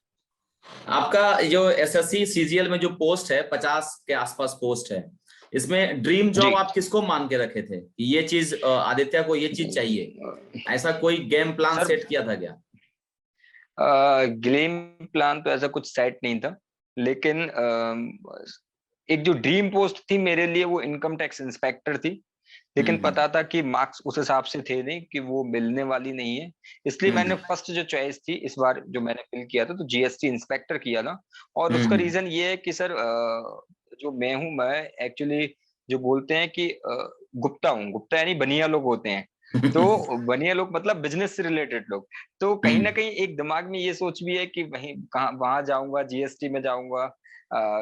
S1: आपका जो एसएससी सीजीएल में जो पोस्ट है, 50 के आसपास पोस्ट है, इसमें ड्रीम
S2: जी।
S1: जॉब आप किसको मान के रखे थे कि ये चीज आदित्य को ये चीज चाहिए? ऐसा कोई गेम प्लान
S2: सर
S1: सेट किया था क्या?
S2: गेम प्लान तो ऐसा कुछ सेट नहीं था, लेकिन एक जो ड्रीम पोस्ट थी मेरे लिए वो इनकम टैक्स इंस्पेक्टर थी, लेकिन
S1: हम्म।
S2: पता था कि मार्क्स उस हिसाब से थे नहीं कि वो मिलने वाली नहीं है, इसलिए
S1: हम्म।
S2: मैंने फर्स्ट जो चॉइस थी इस बार जो मैंने फिल किया था तो जीएसटी इंस्पेक्टर किया था। और उसका
S1: हम्म।
S2: रीजन ये है कि सर जो मैं हूँ, मैं एक्चुअली जो बोलते हैं कि गुप्ता हूँ, गुप्ता यानी बनिया लोग होते हैं, तो बनिया लोग मतलब बिजनेस से रिलेटेड लोग। तो कहीं ना
S1: हम्म।
S2: कहीं एक दिमाग में ये सोच भी है कि वहीं कहाँ वहां जाऊंगा, जीएसटी में जाऊंगा,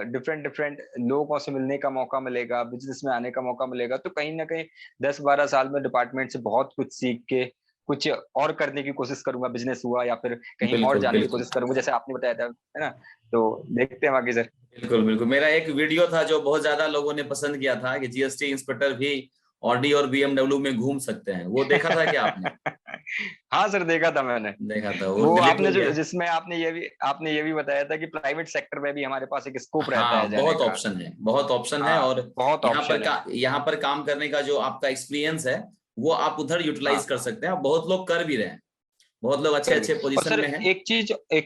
S2: डिफरेंट डिफरेंट लोगों से मिलने का मौका मिलेगा, बिजनेस में आने का मौका मिलेगा, तो कहीं ना कहीं 10-12 साल में डिपार्टमेंट से बहुत कुछ सीख के कुछ और करने की कोशिश करूंगा, बिजनेस हुआ या फिर कहीं और
S1: बिल्कुल
S2: जाने की
S1: बिल्कुल।
S2: कोशिश करूंगा, जैसे आपने बताया था, है ना? तो देखते हैं बाकी सर।
S1: बिल्कुल बिल्कुल, मेरा एक वीडियो था जो बहुत ज्यादा लोगों ने पसंद किया था कि जीएसटी इंस्पेक्टर भी ऑडी और बीएमडब्ल्यू में घूम सकते हैं, वो देखा था क्या आपने?
S2: हाँ सर, देखा था मैंने।
S1: देखा था, वो
S2: वो
S1: डिलीट
S2: आपने
S1: हो
S2: जो
S1: गया।
S2: जिसमें आपने ये भी बताया था कि प्राइवेट सेक्टर में भी हमारे पास एक स्कोप रहता है
S1: हाँ,
S2: जाने
S1: बहुत
S2: का।
S1: ऑप्शन है, बहुत ऑप्शन है,
S2: हाँ,
S1: और
S2: बहुत ऑप्शन है।
S1: यहाँ पर काम करने का जो आपका एक्सपीरियंस है वो आप उधर यूटिलाइज
S2: हाँ
S1: कर सकते हैं, बहुत लोग कर भी रहे हैं, बहुत लोग अच्छे
S2: कर भी।
S1: अच्छे
S2: और
S1: पोजीशन
S2: सर
S1: में हैं।
S2: एक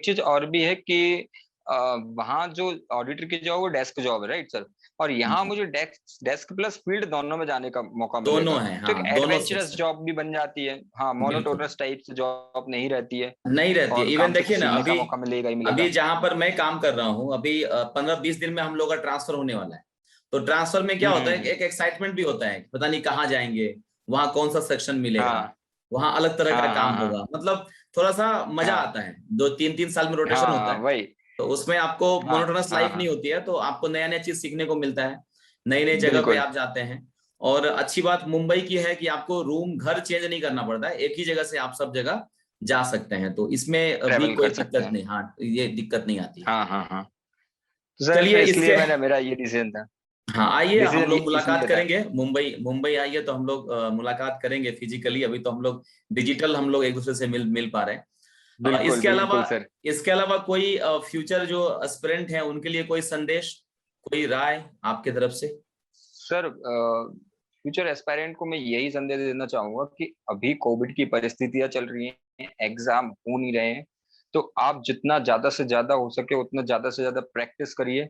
S2: चीज और भी है कि वहाँ जो ऑडिटर की जॉब वो डेस्क जॉब है, राइट सर? और यहाँ
S1: जी।
S2: मुझे डेस्क डेस्क प्लस फील्ड दोनों में जाने का मौका
S1: दोनों
S2: मिलेगा,
S1: हैं,
S2: तो एक
S1: हाँ, दोनों
S2: एडवेंचरस
S1: सेक्शन।
S2: जॉब भी बन जाती है। हाँ,
S1: बिल्कुल,
S2: मोनोटोनस टाइप से जॉब नहीं रहती है,
S1: नहीं रहती है।
S2: और
S1: इवन
S2: काम से कुछ
S1: देखिए ना,
S2: सीखने का
S1: अभी
S2: मौका मिलेगा ही
S1: अभी
S2: मिलेगा।
S1: जहां पर मैं काम कर रहा हूँ, अभी 15-20 दिन में हम लोग का ट्रांसफर होने वाला है। तो ट्रांसफर में क्या होता है,
S2: हम्म।
S1: एक एक्साइटमेंट भी होता है, पता नहीं कहाँ जाएंगे, वहां कौन सा सेक्शन मिलेगा,
S2: हाँ
S1: वहां अलग तरह का
S2: हाँ
S1: काम
S2: हाँ हाँ
S1: होगा, मतलब थोड़ा सा मजा
S2: हाँ
S1: आता है। 2-3-3 साल में रोटेशन होता
S2: हाँ
S1: है,
S2: वही।
S1: तो उसमें आपको
S2: हाँ
S1: मोनोटोनस
S2: हाँ
S1: लाइफ नहीं
S2: हाँ
S1: होती है, तो आपको नया नया चीज सीखने को मिलता है, नई नई जगह पे
S2: बिल्कुल।
S1: आप जाते हैं। और अच्छी बात मुंबई की है कि आपको रूम घर चेंज नहीं करना पड़ता है, एक ही जगह से आप सब जगह जा सकते हैं, तो इसमें भी
S2: ट्रेवल
S1: कोई
S2: कर सकते
S1: दिक्कत
S2: हैं।
S1: नहीं, हाँ, ये दिक्कत नहीं आती है।
S2: हाँ हाँ हाँ। तो सर
S1: चलिए
S2: इसलिए
S1: इसके,
S2: मैंने, मेरा ये डिसीजन था।
S1: हाँ आइए हम
S2: डिसीजन
S1: लोग मुलाकात
S2: इसलिए था।
S1: करेंगे, मुंबई मुंबई आइए तो हम लोग मुलाकात करेंगे फिजिकली, अभी तो हम लोग डिजिटल हम लोग एक दूसरे से मिल मिल पा रहे हैं।
S2: बिल्कुल
S1: इसके अलावा,
S2: बिल्कुल सर।
S1: कोई फ्यूचर जो एस्पिरेंट हैं उनके लिए कोई संदेश, कोई राय आपके तरफ से?
S2: सर फ्यूचर एस्पायरेंट को मैं यही संदेश देना चाहूंगा कि अभी कोविड की परिस्थितियां चल रही हैं, एग्जाम हो नहीं रहे हैं, तो आप जितना ज्यादा से ज्यादा हो सके उतना ज्यादा से ज्यादा प्रैक्टिस करिए,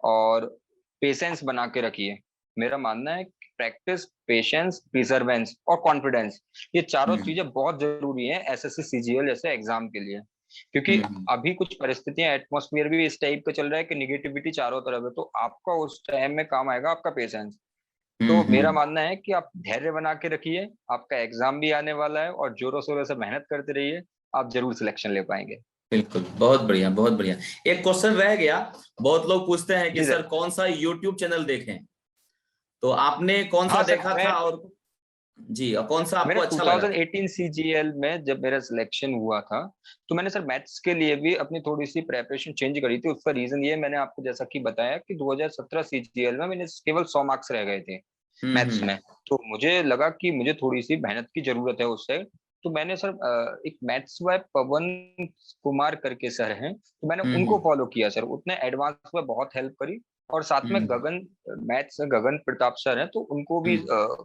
S2: और पेशेंस बना के रखिए। मेरा मानना है कि प्रैक्टिस, पेशेंस, प्रिजर्वेंस और कॉन्फिडेंस, ये चारों
S1: हम्म।
S2: चीजें बहुत जरूरी हैं एसएससी सीजीएल जैसे एग्जाम के लिए, क्योंकि
S1: हम्म।
S2: अभी कुछ परिस्थितियां, एटमॉस्फेयर भी इस टाइप का चल रहा है कि निगेटिविटी चारों तरफ है, तो आपका उस टाइम में काम आएगा आपका पेशेंस। तो मेरा
S1: हम्म।
S2: मानना है कि आप धैर्य बना के रखिए, आपका एग्जाम भी आने वाला है, और जोरों शोरों से मेहनत करते रहिए, आप जरूर सिलेक्शन ले पाएंगे।
S1: बिल्कुल, बहुत बढ़िया, बहुत बढ़िया। एक क्वेश्चन रह गया, बहुत लोग पूछते हैं कि
S2: जी
S1: सर
S2: सर।
S1: कौन सा यूट्यूब चैनल देखें, तो आपने कौन सा
S2: हाँ सर,
S1: देखा
S2: मैं
S1: था और जी, और कौन सा आपको
S2: मैंने
S1: अच्छा लगा?
S2: 2018 सीजीएल में जब मेरा सिलेक्शन हुआ था, तो मैंने सर मैथ्स के लिए भी अपनी थोड़ी-सी प्रिपरेशन चेंज करी थी। उसका रीज़न ये मैंने आपको जैसा कि बताया कि 2017 सीजीएल में मैंने केवल 100 मार्क्स रह गए थे मैथ्स
S1: हम्म।
S2: में। तो मुझे लगा कि मुझे थोड़ी-सी मेहनत की ज़रूरत है उस साइड। तो मैंने सर एक मैथ्स बाय पवन कुमार करके सर हैं, तो मैंने उनको
S1: हम्म।
S2: फ़ॉलो किया सर। उसने एडवांस में बहुत हेल्प करी और साथ में
S1: हम्म।
S2: मैथ्स गगन प्रताप सर हैं, तो उनको भी
S1: हम्म।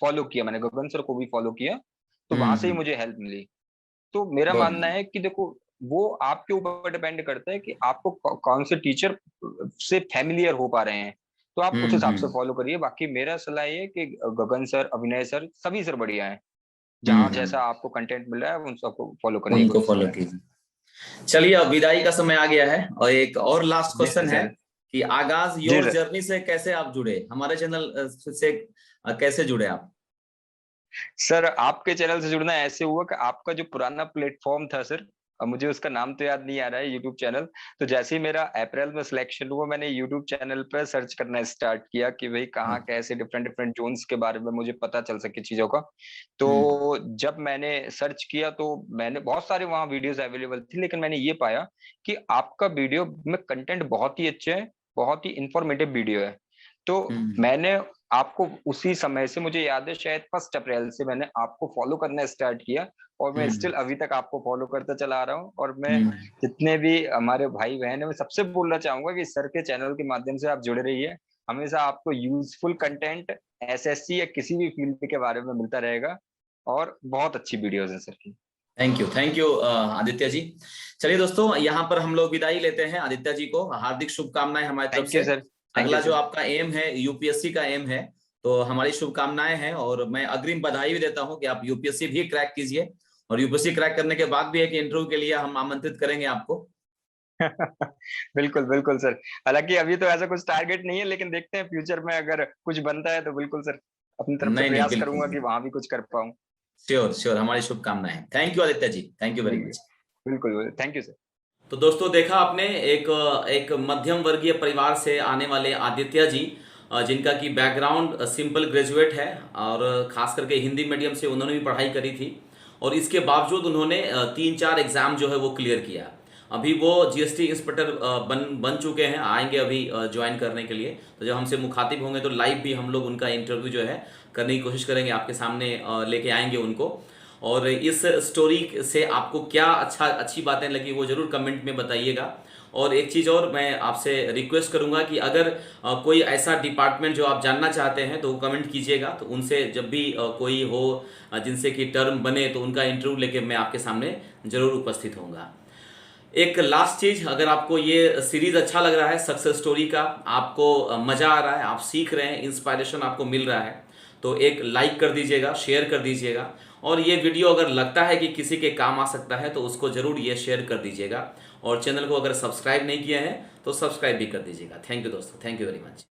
S2: फॉलो किया मैंने, गगन सर को भी फॉलो किया, तो
S1: हम्म।
S2: वहाँ से ही मुझे हेल्प मिली। तो मेरा
S1: बहुत
S2: मानना
S1: बढ़िया।
S2: है कि देखो, वो आपके ऊपर डिपेंड करता है कि आपको कौन से टीचर से फैमिलियर हो पा रहे हैं, तो आप उस हिसाब से
S1: हम्म।
S2: फॉलो करिए। बाकी मेरा सलाह ये है कि गगन सर, अभिनय सर, सभी सर बढ़िया हैं। जहाँ
S1: हम्म।
S2: जैसा आपको कंटेंट मिल रहा है उन सबको फॉलो करने की
S1: उनको
S2: कोशिश
S1: फॉलो
S2: करें।
S1: कीजिए। चलिए, अब विदाई का समय आ गया है और एक और लास्ट
S2: जी
S1: क्वेश्चन है
S2: सर।
S1: कि आगाज
S2: जी
S1: योर
S2: सर।
S1: जर्नी से कैसे आप जुड़े, हमारे चैनल से कैसे जुड़े आप?
S2: सर, आपके चैनल से जुड़ना ऐसे हुआ कि आपका जो पुराना प्लेटफ़ॉर्म था सर, मुझे उसका नाम तो याद नहीं आ रहा है, यूट्यूब चैनल। तो जैसे ही मेरा अप्रैल में सिलेक्शन हुआ, मैंने यूट्यूब चैनल पे सर्च करना स्टार्ट किया कि भई कहाँ कैसे डिफरेंट डिफरेंट ज़ोन्स के बारे में मुझे पता चल सके चीज़ों का।
S1: हम्म।
S2: तो जब मैंने सर्च किया तो मैंने बहुत सारे वहाँ वीडियोज़ अवेलेबल थी, लेकिन मैंने ये पाया कि आपका वीडियो में कंटेंट बहुत ही अच्छे हैं, बहुत ही इन्फॉर्मेटिव वीडियो है। तो
S1: हम्म।
S2: मैंने आपको उसी समय से, मुझे याद है शायद 1 अप्रैल से मैंने आपको फॉलो करना स्टार्ट किया और मैं
S1: हम्म।
S2: स्टिल अभी तक आपको फॉलो करता चला आ रहा हूँ। और मैं
S1: हम्म।
S2: जितने भी हमारे भाई-बहन हैं, मैं सबसे बोलना चाहूँगा कि सर के चैनल के माध्यम से आप जुड़े रहिए। हमेशा आपको यूज़फुल कंटेंट एसएससी या किसी भी फील्ड के बारे में मिलता रहेगा और बहुत अच्छी वीडियोज़ हैं सर की।
S1: थैंक यू आदित्य जी। चलिए दोस्तों, यहाँ पर हम लोग विदाई लेते हैं। आदित्य जी को हार्दिक शुभकामनाएं हमारी तरफ
S2: थैंक यू
S1: से।
S2: सर। थैंक यू
S1: अगला जो
S2: सर।
S1: आपका एम है, यूपीएससी का एम है, तो हमारी शुभकामनाएं हैं और मैं अग्रिम बधाई भी देता हूं कि आप यूपीएससी भी क्रैक कीजिए। और यूपीएससी क्रैक करने के बाद भी एक इंटरव्यू के लिए हम आमंत्रित करेंगे आपको।
S2: बिल्कुल, बिल्कुल सर। हालाँकि अभी तो ऐसा कुछ टारगेट नहीं है, लेकिन देखते हैं फ्यूचर में अगर कुछ बनता है तो बिल्कुल सर, अपनी तरफ से
S1: नहीं नहीं,
S2: प्रयास
S1: बिल्कुल
S2: करूँगा कि वहाँ भी कुछ कर पाऊँ।
S1: श्योर श्योर, हमारी शुभकामनाएं हैं। Thank you Aditya ji, thank you very
S2: बिल्कुल,
S1: मच।
S2: बिल्कुल, थैंक यू सर।
S1: तो दोस्तों, देखा आपने एक एक मध्यम वर्गीय परिवार से आने वाले आदित्य जी, जिनका कि बैकग्राउंड सिंपल ग्रेजुएट है और खास करके हिंदी मीडियम से उन्होंने भी पढ़ाई करी थी और इसके बावजूद उन्होंने 3-4 एग्जाम जो है वो क्लियर किया। अभी वो जीएसटी इंस्पेक्टर बन चुके हैं, आएंगे अभी ज्वाइन करने के लिए। तो जब हमसे मुखातिब होंगे तो लाइव भी हम लोग उनका इंटरव्यू जो है करने की कोशिश करेंगे, आपके सामने लेके आएंगे उनको। और इस स्टोरी से आपको क्या अच्छी बातें लगी वो जरूर कमेंट में बताइएगा। और एक चीज़ और मैं आपसे रिक्वेस्ट करूंगा कि अगर कोई ऐसा डिपार्टमेंट जो आप जानना चाहते हैं तो वो कमेंट कीजिएगा, तो उनसे जब भी कोई हो जिनसे कि टर्म बने तो उनका इंटरव्यू लेके मैं आपके सामने जरूर उपस्थित होऊंगा। एक लास्ट चीज, अगर आपको ये सीरीज अच्छा लग रहा है सक्सेस स्टोरी का, आपको मजा आ रहा है, आप सीख रहे हैं, इंस्पायरेशन आपको मिल रहा है, तो एक लाइक कर दीजिएगा, शेयर कर दीजिएगा। और ये वीडियो अगर लगता है कि किसी के काम आ सकता है तो उसको जरूर ये शेयर कर दीजिएगा। और चैनल को अगर सब्सक्राइब नहीं किया है तो सब्सक्राइब भी कर दीजिएगा। थैंक यू दोस्तों, थैंक यू वेरी मच।